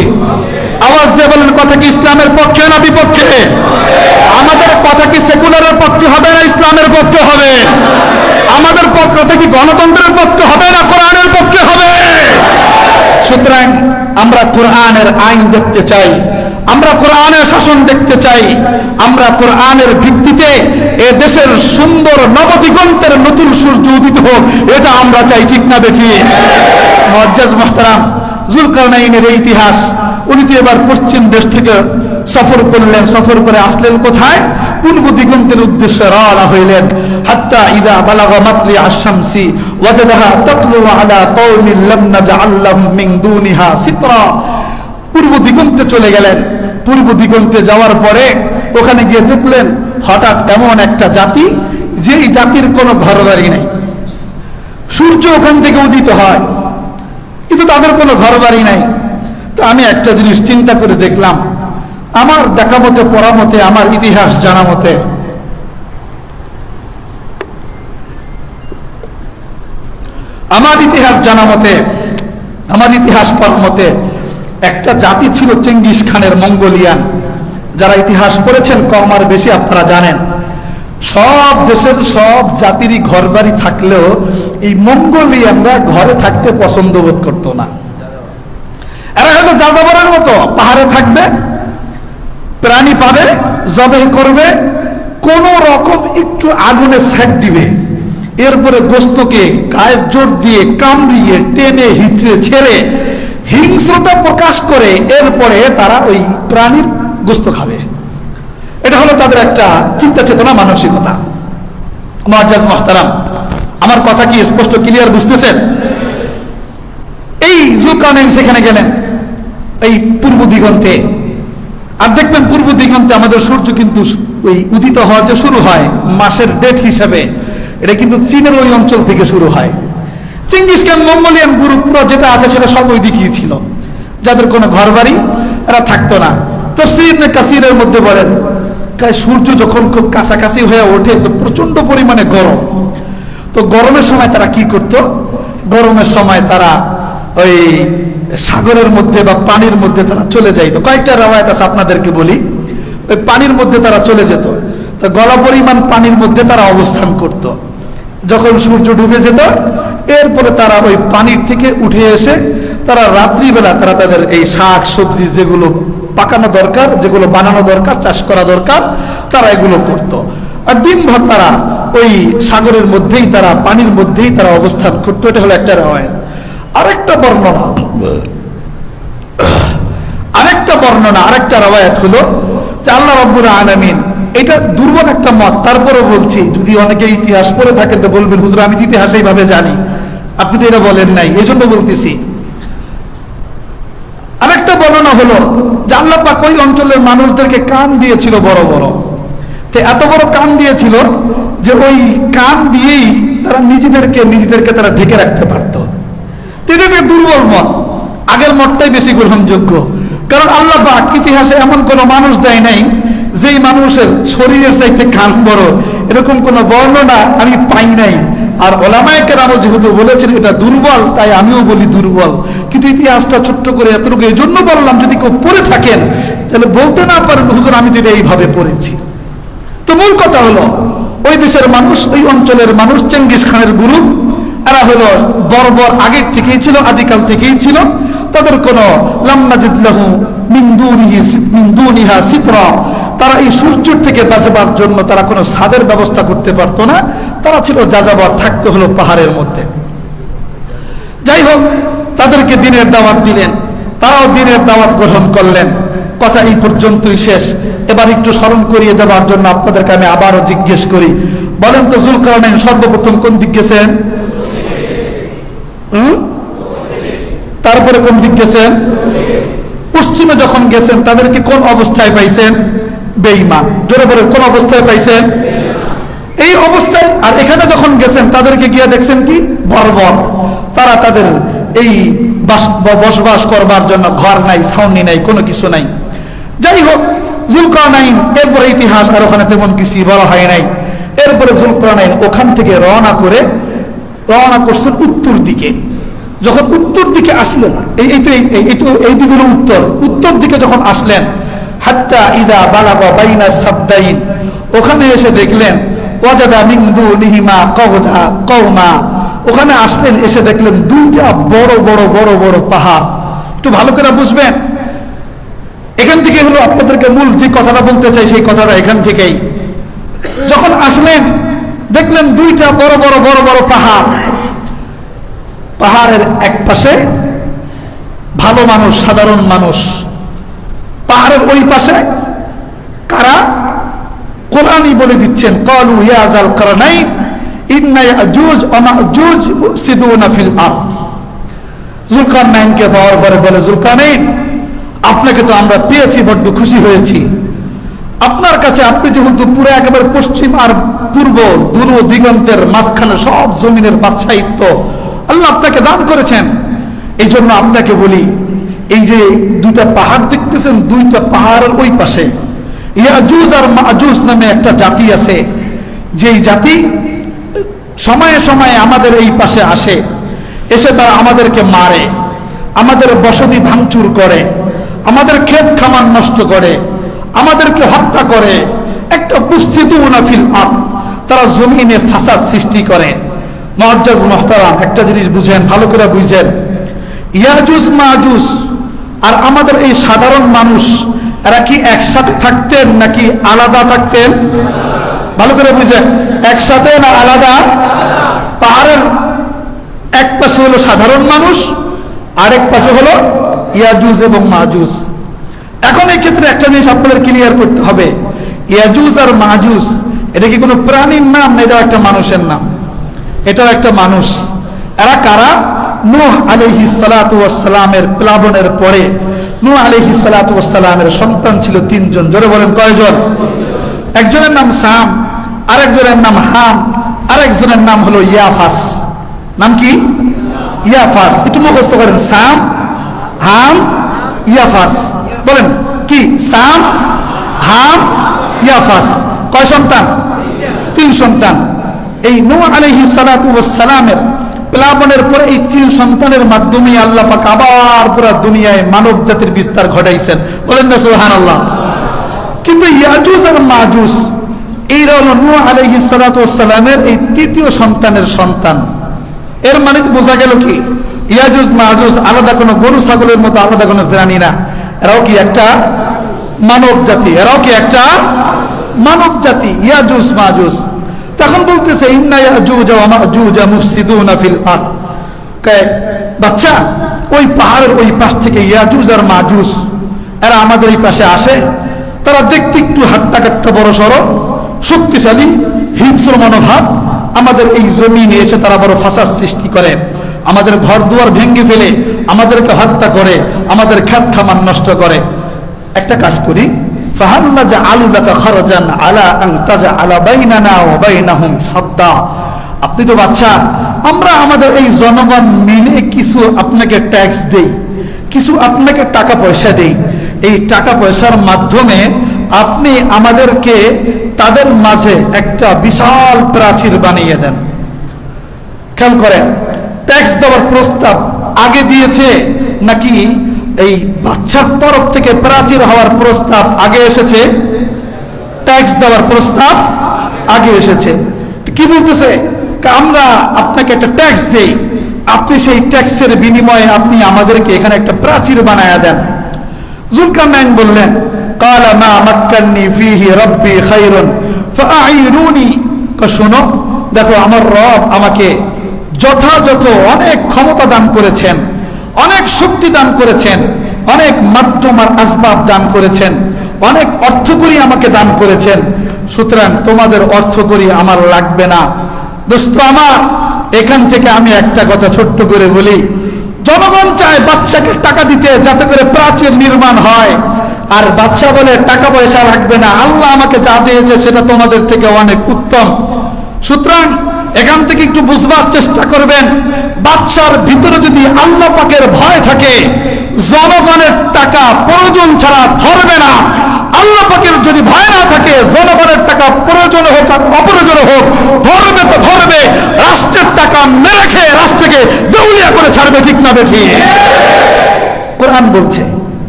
আওয়াজ দিয়ে বলেন, কথা কি ইসলামের পক্ষে না বিপক্ষে? আমাদের কথা কি সেকুলারের পক্ষে হবে না ইসলামের পক্ষে হবে? আমাদের কথা কি গণতন্ত্রের পক্ষে হবে না কোরআনের পক্ষে হবে? সুতরাং আমরা কোরআনের আইন দেখতে চাই, আমরা কোরআনের শাসন দেখতে চাই, আমরা কোরআনের ভিত্তিতে এ দেশের সুন্দর নবদিগন্তের নতুন সূর্য উদিত হোক, এটা আমরা চাই। ঠিক না বেঠি? মুআজ্জাজ মুহতারাম, যুলকারনাইনের ইতিহাস, উনি তো এবার পশ্চিম দেশ থেকে সফর করলেন, সফর করে আসলেন কোথায়? পূর্ব দিগন্তের উদ্দেশ্যে রওনা হইলেন। হাত্তা ইদা বালাগা মাতলি আশ-শামসি ওয়াজাদাহা তাতলু আলা কওমিন লাম নাজআল লাহুম মিন দুনিহা সিতরা। পূর্ব দিগন্তে চলে গেলেন। পূর্ব দিগন্তে যাওয়ার পরে ওখানে গিয়ে দেখলেন হঠাৎ এমন একটা জাতি, যেই জাতির কোনো ঘরবাড়ি নেই। সূর্য ওখান থেকে উদিত হয়, কিন্তু তাদের কোনো ঘরবাড়ি নাই। তো আমি একটা জিনিস চিন্তা করে দেখলাম, আমার দেখা মতে, পড়া মতে, আমার ইতিহাস জানা মতে, আমার ইতিহাস জানা মতে, আমার ইতিহাস পড়া মতে একটা জাতি ছিল চেঙ্গিস খানের মঙ্গোলিয়ান। যারা ইতিহাস পড়েছেন কম আর বেশি আপনারা জানেন, সব দেশের সব জাতিরই ঘরবাড়ি থাকলেও এই মঙ্গোলিয়ানরা ঘরে থাকতে পছন্দ বোধ করতো না। এরা হয়তো যাযাবরের মতো পাহাড়ে থাকবে, প্রাণী পাবে, জবাই করবে, কোন রকম একটু আগুনে সেক দিবে, এরপরে গোস্তকে গায়ে জোর দিয়ে কামড়িয়ে টেনে হিচড়ে ছেড়ে হিংস্রতা প্রকাশ করে এরপরে তারা ওই প্রাণীর গোস্ত খাবে। এটা হলো তাদের একটা চিন্তা চেতনা, মানসিকতা। মুআজ্জাজ মুহতারাম, আমার কথা কি স্পষ্ট ক্লিয়ার বুঝতেছেন? এই যুলকারনাইন সেখানে গেলেন এই পূর্ব দিগন্তে, আর দেখবেন পূর্ব দিগন্তে আমাদের সূর্য কিন্তু ওই উদিত হওয়া যে শুরু হয় মাসের ডেট হিসাবে, এটা কিন্তু চীনের ওই অঞ্চল থেকে শুরু হয়। চেঙ্গিস খান মঙ্গোলিয়ান গ্রুপ পুরো যেটা আছে সেটা সব ওই দিকেই ছিল, যাদের কোনো ঘর বাড়ি এরা থাকতো না। তাফসীর ইবনে কাসিরের মধ্যে বলেন, সূর্য যখন খুব কাছাকাছি হয়ে ওঠে তো প্রচন্ড পরিমাণে গরম। তো গরমের সময় তারা কি করত? গরমের সময় তারা ওই সাগরের মধ্যে বা পানির মধ্যে তারা চলে যাইতো। কয়েকটা রাওয়ায়াত আছে আপনাদেরকে বলি। ওই পানির মধ্যে তারা চলে যেত, তো গলা পরিমাণ পানির মধ্যে তারা অবস্থান করত। যখন সূর্য ডুবে যেত এরপরে তারা ওই পানির থেকে উঠে এসে তারা রাত্রিবেলা তারা তাদের এই শাক সবজি যেগুলো পাকানো দরকার, যেগুলো বানানো দরকার, চাষ করা দরকার, তারা এগুলো করত। আর দিনভর তারা ওই সাগরের মধ্যেই, তারা পানির মধ্যেই তারা অবস্থান করতো। এটা হলো একটা রাওয়ায়াত। আরেকটা বর্ণনা, আরেকটা রাওয়ায়াত হলো যে আল্লাহ রাব্বুল আলামিন, এটা দুর্বল একটা মত, তারপরে বলছি, যদি অনেকে ইতিহাস পড়ে থাকেন তো বলবেন হুজুর আমি ইতিহাস এইভাবে জানি, আপনি তো এটা বলেন নাই, এই জন্য বলতেছি। আরেকটা বর্ণনা হলো যে আল্লাহ পাক ওই অঞ্চলের মানুষদেরকে কান দিয়েছিল বড় বড়, তো এত বড় কান দিয়েছিল যে ওই কান দিয়েই তারা নিজেদেরকে তারা ঢেকে রাখতে পারত। এটা দুর্বল মত, আগের মতটাই বেশি গ্রহণযোগ্য। কারণ আল্লাহ পাক ইতিহাসে এমন কোন মানুষ দেয় নাই যেই মানুষের শরীরের চাইতে কান বড়, এরকম কোন বর্ণনা আমি পাই নাই। আর ওলামায়ে কেরামও যেহেতু বলেছেন এটা দুর্বল, তাই আমিও বলি দুর্বল। কিন্তু ইতিহাসটা ছোট্ট করে এতটুকু এই জন্য বললাম, যদি কেউ পড়ে থাকেন তাহলে বলতে না পারেন হুজুর আমি তো এটা এইভাবে পড়েছি। তো মূল কথা হলো ওই দেশের মানুষ, ওই অঞ্চলের মানুষ চেঙ্গিস খানের গ্রুপ, এরা হলো বর্বর, আগের থেকেই ছিল, আদিকাল থেকেই ছিল। তাদের কোনো লাম নাজিদ লাহু মিন দুনিহা সিতরা, তারা এই সূর্যের থেকে বাঁচবার জন্য তারা কোনো ছাদের ব্যবস্থা করতে পারতো না। তারা ছিল যাযাবর, থাকতে হলো পাহাড়ের মধ্যে। যাই হোক, তাদেরকে দিনের দাওয়াত দিলেন, তারাও দিনের দাওয়াত গ্রহণ করলেন। কথা এই পর্যন্তই শেষ। এবার একটু স্মরণ করিয়ে দেওয়ার জন্য আপনাদেরকে আমি আবারও জিজ্ঞেস করি, বলেন তো যুলকারনাইন সর্বপ্রথম কোন দিক গেছেন? তারপরে কোন দিক গেছেন? পশ্চিমে যখন গেছেন তাদেরকে কোন অবস্থায় পাইছেন? বেঈমান। জোরে বলে কোন অবস্থায় পাইছেন? এই অবস্থায়। আর এখানে যখন গেছেন তাদেরকে গিয়ে দেখছেন কি? বর্বর। তারা তাদের এই বসবাস করবার জন্য ঘর নাই, ছাউনি নাই, কোনো কিছু নাই। যাই হোক, যুলকারনাইন এরপরে ইতিহাস আর ওখানে তেমন কিছু বলা হয় নাই। এরপরে যুলকারনাইন ওখান থেকে রওনা করছেন উত্তর দিকে। যখন উত্তর দিকে আসলেন, এই দিকগুলো উত্তর দিকে যখন আসলেন, হাত্তা ইদা বালাগা বাইনা সাদ্দাইন, ওখানে এসে দেখলেন ওয়াজাদা মিন দুনিহিমা কওমা, ওখানে আসলেন, এসে দেখলেন দুইটা বড় বড় বড় বড় পাহাড়। একটু ভালো করে বুঝবেন, এখান থেকে হলো আপনাদেরকে মূল যে কথাটা বলতে চাই সেই কথাটা এখান থেকেই। যখন আসলেন দেখলেন দুইটা বড় বড় বড় বড় পাহাড়। পাহাড়ের এক পাশে ভালো মানুষ, সাধারণ মানুষ। পাহাড়ের ওই পাশে কারা? কোরআনই বলে দিচ্ছেন, ক্বালু ইয়া যাল কারনাইন ইন্না ইয়াজুজ ওয়া মাজুজ মুফসিদুনা ফিল আরদ। যুলকারনাইনকে পাওয়ার পরে বলে, যুলকারনাইন আপনাকে তো আমরা পেয়েছি, বড্ড খুশি হয়েছি। আপনার কাছে আপনি যেহেতু পুরো একেবারে পশ্চিম আর পূর্ব দুনো দিগন্তের মাঝখানে সব জমিনের বাদশাহিত্ব আল্লাহ আপনাকে দান করেছেন, এই জন্য আপনাকে বলি, এই যে দুইটা পাহাড় দেখতেছেন, দুইটা পাহাড়ের ওই পাশে ইয়াজুজ আর মাজুজ নামে একটা জাতি আছে, যেই জাতি সময়ে সময়ে আমাদের এই পাশে আসে, এসে তারা আমাদেরকে মারে, আমাদের বসতি ভাঙচুর করে, আমাদের ক্ষেত খামার নষ্ট করে, আমাদেরকে হত্যা করে। একটা মুফসিদুনা ফিল আরদ, তারা জমিনে ফাসাদ সৃষ্টি করে। মুআজ্জাজ মুহতারাম, একটা জিনিস বুঝেন, ভালো করে বুঝেন, ইয়াজুজ মাজুজ আর আমাদের এই সাধারণ মানুষ, এরা কি একসাথে থাকতেন নাকি আলাদা থাকতেন? ভালো করে বুঝেন, একসাথে না আলাদা? পাহাড়ের এক পাশে হলো সাধারণ মানুষ, আরেক পাশে হলো ইয়াজুজ এবং মাজুজ। এখন এই ক্ষেত্রে একটা জিনিস আপনাদের ক্লিয়ার করতে হবে, ইয়াজুজ আর মাজুজ এটা কি কোনো প্রাণীর নাম না? এটাও একটা মানুষের নাম, এটাও একটা মানুষ। এরা কারা? নূহ আলাইহিস সালাতু ওয়াস সালামের প্লাবনের পরে নূহ আলাইহিস সালাতু ওয়াস সালামের সন্তান ছিল তিনজন। জোরে বলেন কয়জন? একজনের নাম সাম, আরেকজনের নাম হাম, আরেকজনের নাম হলো ইয়াফাস। নাম কি? ইয়াফাস। একটু মুখস্থ করেন, সাম, হাম, ইয়াফাস। বলেন কি? সাম, হাম, ইয়াফাস। কয় সন্তান? তিন সন্তান। এই নূহ আলাইহিস সালাতু ওয়াস সালামের প্লাবনের পরে এই তিন সন্তানের মাধ্যমে আল্লাহ পাক আবার পুরো দুনিয়ায় মানব জাতির বিস্তার ঘটাইছেন। বলেন না সুবহানাল্লাহ। কিন্তু ইয়াজুজ আর মাজুজ এইরা হলো নূহ আলাইহিস সালাতু ওয়াস সালামের এই তৃতীয় সন্তানের সন্তান। এর মানে বোঝা গেল কি, ইয়াজুজ মাজুজ আলাদা কোনো গরু ছাগলের মতো আলাদা কোনো প্রাণী না, এরাও কি একটা মানব জাতি, এরাও কি একটা মানব জাতি, ইয়াজুজ মাজুজ। তখন বলতেছে ইন্না ইয়াজুজ ওয়া মাজুজ মুফসিদুনা ফিল আরদ। বাচ্চা, ওই পাহাড়ের ওই পাশ থেকে ইয়াজুজ আর মাজুজ এরা আমাদের এই পাশে আসে। তারা দেখতে একটু হাট্টা কাট্টা বড় সড়ো, শক্তিশালী, হিংস্র মনোভাব। আমাদের এই জমিনে এসে তারা বড় ফাসাদ সৃষ্টি করে, আমাদের ঘর দুয়ার ভেঙে ফেলে, আমাদেরকে হত্যা করে, আমাদের ক্ষেত খামার নষ্ট করে। একটা কাজ করি, ফাহাল্লা জাআলু লাকা খারজান আলা আন তাজআলা বাইনানা ওয়া বাইনাহুম সাদ্দা। আপনি তো বাচ্চা, আমরা আমাদের এই জনগণ মিলে কিছু আপনাকে ট্যাক্স দেই, কিছু আপনাকে টাকা পয়সা দেই, এই টাকা পয়সার মাধ্যমে আপনি আমাদেরকে তাদের মাঝে একটা বিশাল প্রাচীর বানিয়ে দেন। খেয়াল করেন, ট্যাক্স দেওয়ার প্রস্তাব আগে দিয়েছে নাকি এই বাচ্চার তরফ থেকে প্রাচীর হওয়ার প্রস্তাব আগে এসেছে? ট্যাক্স দেওয়ার প্রস্তাব আগে এসেছে। কি বলতেছে? আমরা আপনাকে একটা ট্যাক্স দেই, আপনি সেই ট্যাক্সের বিনিময়ে আপনি আমাদেরকে এখানে একটা প্রাচীর বানায়া দেন। যুলকারনাইন বললেন, ক্বালা মা মাক্কান্নী ফীহি রাব্বী খায়রুন ফাআইনুনি। শোনো, দেখো আমার রব আমাকে যথাযথ অনেক ক্ষমতা দান করেছেন, অনেক শক্তি দান করেছেন, অনেক মাধ্যম আর আসবাব দান করেছেন, অনেক অর্থকড়ি আমাকে দান করেছেন। সুতরাং তোমাদের অর্থকড়ি আমার লাগবে না। দোস্ত আমার, এখান থেকে আমি একটা কথা ছোট্ট করে বলি, জনগণ চায় বাচ্চাকে টাকা দিতে যাতে করে প্রাচীর নির্মাণ হয়, আর বাচ্চা বলে টাকা পয়সা লাগবে না, আল্লাহ আমাকে যা দিয়েছে সেটা তোমাদের থেকে অনেক উত্তম। সুতরাং এখান থেকে একটু বুঝবার চেষ্টা করবেন, বাচ্চার ভিতরে যদি আল্লাহ পাকের ভয় থাকে, জনগণের টাকা প্রয়োজন ছাড়া ধরবে না। আল্লাহ পাকের যদি ভয় না থাকে, জনগণের টাকা প্রয়োজন হোক আর অপ্রয়োজন হোক ধরবে তো ধরবে, রাষ্ট্রের টাকা মেরে খেয়ে রাষ্ট্রকে দেউলিয়া করে ছাড়বে, ঠিক না বেঠিক? কোরআন বলছে,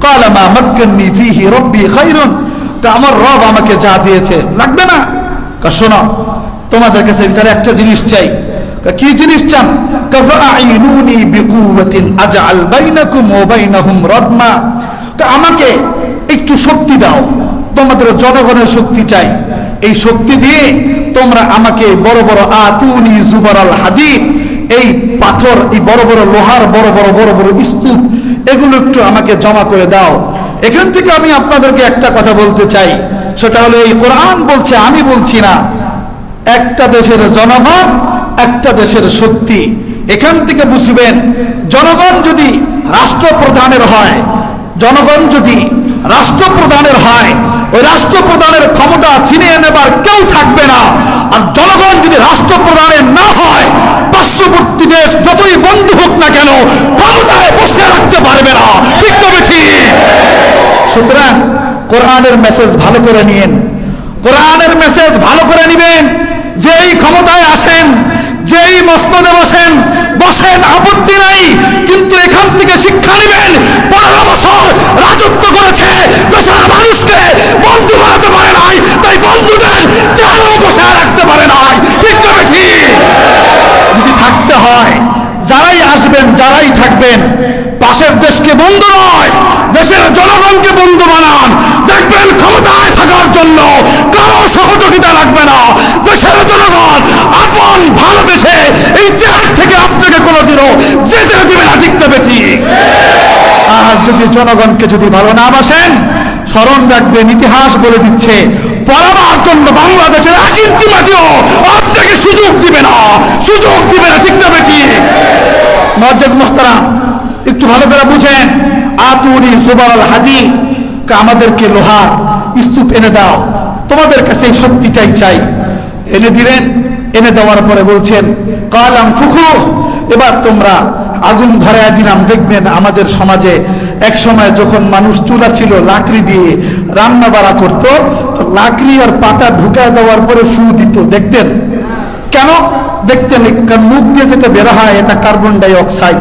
ক্বালা মা মাক্কান্নী ফীহি রাব্বী খায়রুন, তা আমার রব আমাকে যা দিয়েছে লাগবে না। শোনো, তোমাদের কাছে ভিতরে একটা জিনিস চাই। কি জিনিস চান? ফাআইনুনি বিকুওয়াতিন আজআল বাইনাকুম ওয়া বাইনাহুম রাদমা, আমাকে একটু শক্তি দাও, তোমাদের জনগণের শক্তি চাই, এই শক্তি দিয়ে তোমরা আমাকে বড় বড় আতুনি জুবারাল হাদিদ, এই পাথর, এই বড় বড় লোহার বড় বড় বড় বড় স্তূপ, এগুলো একটু আমাকে জমা করে দাও। এখান থেকে আমি আপনাদেরকে একটা কথা বলতে চাই, সেটা হলো এই কোরআন বলছে, আমি বলছি না। একটা দেশের জনগণ, একটা দেশের শক্তি। এখান থেকে বুঝবেন, জনগণ যদি রাষ্ট্রপ্রধানের হয়, জনগণ যদি রাষ্ট্রপ্রধানের হয়, ওই রাষ্ট্রপ্রধানের ক্ষমতা ছিনিয়ে নেবার কেউ থাকবে না। আর জনগণ যদি রাষ্ট্রপ্রধানের না হয়, পার্শ্ববর্তী দেশ যতই বন্ধু হোক না কেন ক্ষমতায় বসে রাখতে পারবে না, ঠিক তবে ঠিক। সুতরাং কোরআনের মেসেজ ভালো করে নিয়েন, কোরআনের মেসেজ ভালো করে নিবেন। যেই ক্ষমতায় আসেন, যেই মসনদে বসেন, বসেন, আপত্তি নাই, কিন্তু এখান থেকে শিক্ষা নেবেন। 15 বছর রাজত্ব করেছে, দেশের মানুষকে বন্ধু বানাতে পারে নাই, তাই বন্ধুদের চেহারাও বসে রাখতে পারে নাই, ঠিক তবে ঠিক। যদি থাকতে হয়, যারাই আসবেন, যারাই থাকবেন, পাশের দেশকে বন্ধু নয়, দেশের জনগণকে বন্ধু বানান। দেখবেন ক্ষমতায় থাকার জন্য কারো সহযোগিতা লাগবে না। দেশের জনগণ আপন ভালোবেসে এই চেয়ার থেকে আপনাকে কোনোদিনও যেতে দিবে না, ঠিক তবে ঠিক। আর যদি জনগণকে যদি ভালো না বাসেন, স্মরণ রাখবেন, ইতিহাস বলে দিচ্ছে, পড়াবার জন্য বাংলাদেশের 1 ইঞ্চি মাটিও আপনাকে সুযোগ দিবে না, সুযোগ দিবে না, ঠিক তবে ঠিক। মুআজ্জাজ মুহতারাম, একটু ভালো করে বুঝেন, আতুনি জুবারাল হাদিদ, আমাদেরকে লোহার স্তূপ এনে দাও, তোমাদের কাছে এই শক্তিটাই চাই। এনে দিলেন, এনে দেওয়ার পরে বলছেন, কালাম ফুকু, এবার তোমরা আগুন ধরায়া দিলাম। দেখবেন আমাদের সমাজে এক সময় যখন মানুষ চুলা ছিল, লাকড়ি দিয়ে রান্না বাড়া করতো, তো লাকড়ি আর পাতা ঢুকায় দেওয়ার পরে ফু দিত, দেখতেন? কেন দেখতেন? কারণ মুখ দিয়ে যেটা বের হয় এটা কার্বন ডাই অক্সাইড।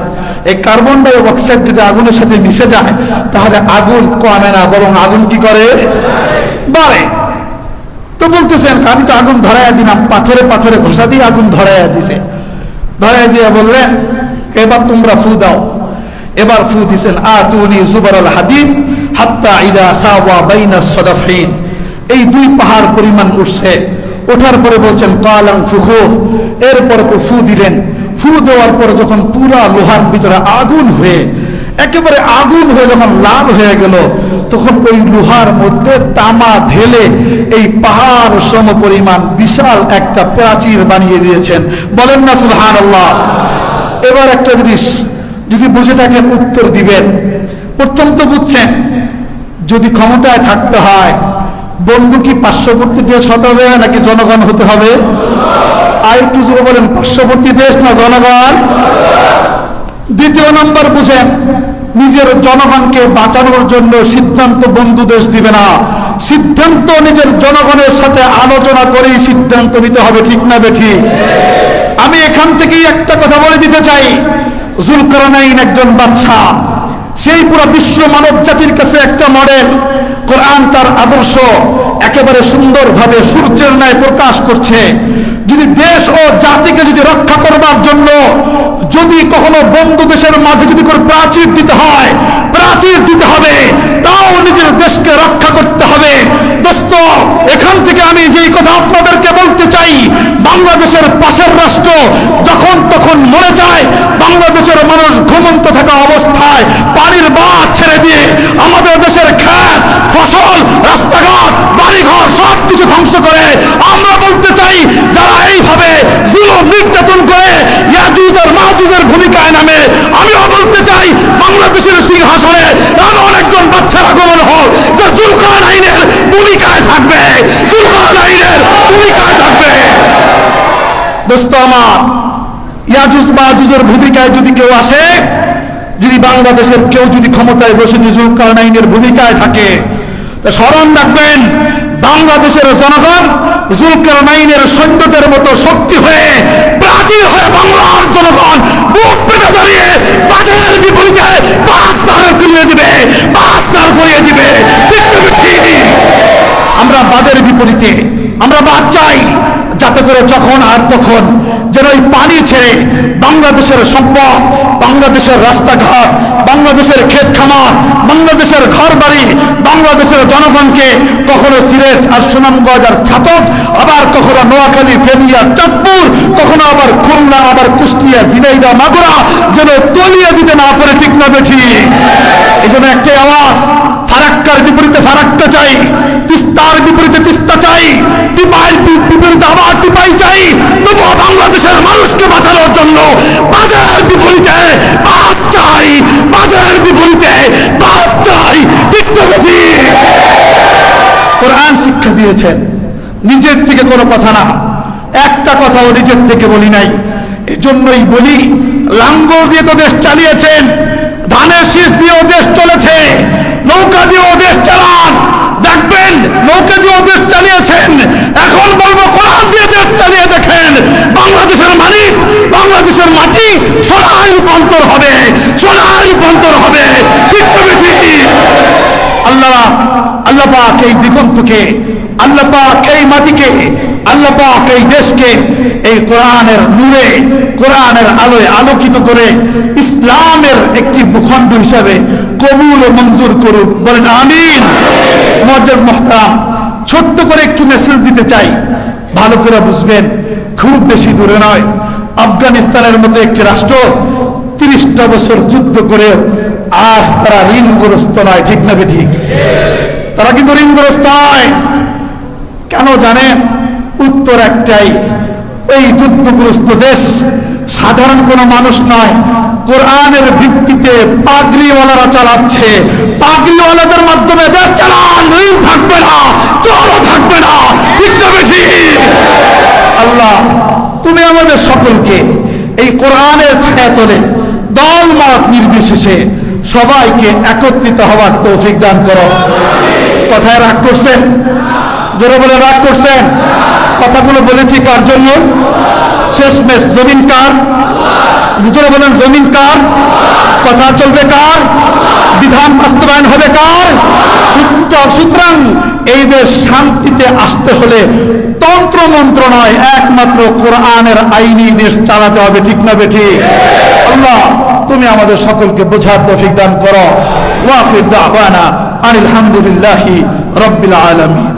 এই কার্বন ডাই অক্সাইড যদি আগুনের সাথে মিশে যায়, তাহলে আগুন কমে না, বরং আগুন কি করে? বাড়ে। তো বলতেছেন, আমি তো আগুন ধরাইয়া দিলাম, পাথরে পাথরে ঘষা দিয়ে আগুন ধরাইয়া দিছে। ধরাইয়া দিয়ে বললেন, এবার তোমরা ফু দাও। এবার ফু দিছেন, আতুনি জুবারাল হাদিদ হাত্তা ইদা সাওয়া বাইনাস সাদাফাইন, এই 2 পাহাড় পরিমাণ উঠছে। ওঠার পরে বলছেন কালাম ফুকু, এরপরে তো ফু দিলেন। ফু দেওয়ার পরে যখন পুরা লোহার ভিতরে আগুন হয়ে, একেবারে আগুন হয়ে যখন লাল হয়ে গেল, তখন ওই লোহার মধ্যে তামা ঢেলে এই পাহাড় সম পরিমাণ বিশাল একটা প্রাচীর বানিয়ে দিয়েছেন। বলেন না সুবহানাল্লাহ। এবার একটা জিনিস যদি বুঝে থাকেন উত্তর দিবেন। প্রথম তো বুঝছেন, যদি ক্ষমতায় থাকতে হয়, বন্ধু কি পার্শ্ববর্তী দেশ হতে হবে নাকি জনগণ হতে হবে? আর একটু জোরে বলেন, পার্শ্ববর্তী দেশ না জনগণ? দ্বিতীয় নম্বর বুঝেন, নিজের জনগণকে বাঁচানোর জন্য সিদ্ধান্ত বন্ধু দেশ দিবে না, সিদ্ধান্ত নিজের জনগণের সাথে আলোচনা করেই সিদ্ধান্ত নিতে হবে, ঠিক না বেঠিক? আমি আমি এখান থেকেই একটা কথা বলে দিতে চাই, জুলকারনাইন একজন বাদশা, সেই পুরো বিশ্ব মানব জাতির কাছে একটা মডেল। কোরআন তার আদর্শ একেবারে সুন্দরভাবে সূর্যের ন্যায় প্রকাশ করছে। যদি দেশ ও জাতিকে যদি রক্ষা করবার জন্য যদি কখনো বন্ধু দেশের মাঝে যদি কোনো প্রাচীর দিতে হয়, প্রাচীর দিতে হবে, তাও নিজের দেশকে রক্ষা করতে হবে। দোস্ত, এখান থেকে আমি যেই কথা আপনাদেরকে বলতে চাই, বাংলাদেশের পাশের রাষ্ট্র যখন তখন মরে যায়, বাংলাদেশের মানুষ ঘুমন্ত থাকা অবস্থায় পানির বাঁধ ছেড়ে দিয়ে আমাদের দেশের ক্ষেত ফসল, রাস্তাঘাট, বাড়িঘর সব কিছু ধ্বংস করে। আমরা বলতে চাই, যারা এইভাবে জুলুম নির্যাতন করে ইয়াজুজ আর মাহুজের ভূমিকায় নামে, আমিও বলতে চাই বাংলাদেশের সিংহাসনে এমন একজন বাচ্চার আগমন হোক যে জুলকারনাইনের ভূমিকায় থাকবে, জুলকারনাইনের ভূমিকায় থাকবে। দোস্ত আমার, ইয়াজুজ মাহুজের ভূমিকায় যদি কেউ আসে, যদি বাংলাদেশের কেউ যদি ক্ষমতায় বসে জুলকারনাইনের ভূমিকায় থাকে, তা স্মরণ রাখবেন, বাংলাদেশের জনগণ জুলকারনাইনের সৈন্যদের মতো শক্তি হয়ে প্রাচীর হয়ে বাংলার জনগণ বুক পেতে দাঁড়িয়ে বাজারের বিপরীতে বাদ দাঁড় করিয়ে দিবে, বাদ দাঁড় করিয়ে দিবে। আমরা বাদের বিপরীতে আমরা বাদ চাই, যাতে করে যখন আর তখন যেন ওই পানি ছেড়ে বাংলাদেশের সম্পদ, বাংলাদেশের রাস্তাঘাট, বাংলাদেশের ক্ষেত খামার, বাংলাদেশের ঘর বাড়ি, বাংলাদেশের জনগণকে কখনো সিলেট আর সুনামগঞ্জ আর ছাতক, আবার কখনো নোয়াখালী, ফেনী আর চাঁদপুর, কখনো আবার খুলনা, আবার কুষ্টিয়া, ঝিনাইদহ, মাগুরা যেন তলিয়ে দিতে না পারে। ঠিক না বেঠি? এই জন্য একটাই আওয়াজ, ফারাক্কার বিপরীতে ফারাক্কা চাই, তিস্তার বিপরীতে তিস্তা চাই, টিপাইয়ের বিপরীতে আবার টিপাই চাই। তবুও বাংলাদেশের মানুষকে বাঁচানোর জন্য বাজারের বিপরীতে বাদ চাই, বাজারের বিপরীতে বাদ চাই। ঠিক তো বেশি? কোরআন শিক্ষা দিয়েছেন, নিজের থেকে কোনো কথা না, একটা কথাও নিজের থেকে বলি নাই। এজন্যই বলি, লাঙ্গল দিয়ে তো দেশ চালিয়েছেন, ধানের শীষ দিয়েও দেশ চলেছে, নৌকা দিয়েও দেশ চালান, দেখবেন নৌকা দিয়েও দেশ চালিয়েছেন। এখন বলবো, কোরআন দিয়ে দেশ চালিয়ে দেখেন, বাংলাদেশের মালিক, বাংলাদেশের মাটি সোনায় রূপান্তর হবে, সোনায় রূপান্তর হবে। ঠিক তবে ঠিক। আল্লাহ পাক এই দিগন্তকে, আল্লাহ পাক এই মাটিকে, আল্লাহ পাক এই দেশকে এই কোরআনের নূরে, কোরআনের আলোয় আলোকিত করে ইসলামের একটি ভূখণ্ড হিসাবে কবুল ও মঞ্জুর করুক। বলেন আমিন। মুআজ্জাজ মুহতারাম, ছোট্ট করে একটু মেসেজ দিতে চাই, ভালো করে বুঝবেন, খুব বেশি দূরে নয়। আফগানিস্তানের মতো একটি রাষ্ট্র 30টা বছর যুদ্ধ করেও আজ তারা ঋণগ্রস্ত নয়। ঠিক না ঠিক? তারা কিন্তু ঋণগ্রস্ত নয়। কেন জানেন? উত্তর একটাই, এই যুদ্ধগ্রস্ত দেশ সাধারণ কোনো মানুষ নয়, কোরআনের ভিত্তিতে পাগড়িওয়ালারা চালাচ্ছে। পাগড়িওয়ালাদের মাধ্যমে দেশ চালান, ঋণ থাকবে না, চলও থাকবে না। ঠিক না বেশি? আল্লাহ, তুমি আমাদের সকলকে এই কোরআনের ছায়াতলে দল মত নির্বিশেষে সবাইকে একত্রিত হওয়ার তৌফিক দান করো। কথায় রাগ করছেন? জোরে বলে রাগ করছেন? কথাগুলো বলেছি কার জন্য? শেষমেশ জমিন কার? জোরে বলেন, জমিন কার? কথা চলবে কার? বিধান বাস্তবায়ন হবে কার? সুতরাং এই দেশ শান্তিতে আসতে হলে তন্ত্র মন্ত্র নয়, একমাত্র কোরআনের আইনি দেশ চালাতে হবে। ঠিক না বেঠি? আল্লাহ, তুমি আমাদের সকলকে বোঝার তৌফিক দান করো। ওয়া আখির দাওয়ানা আনিল হামদুলিল্লাহি রাব্বিল আলামিন।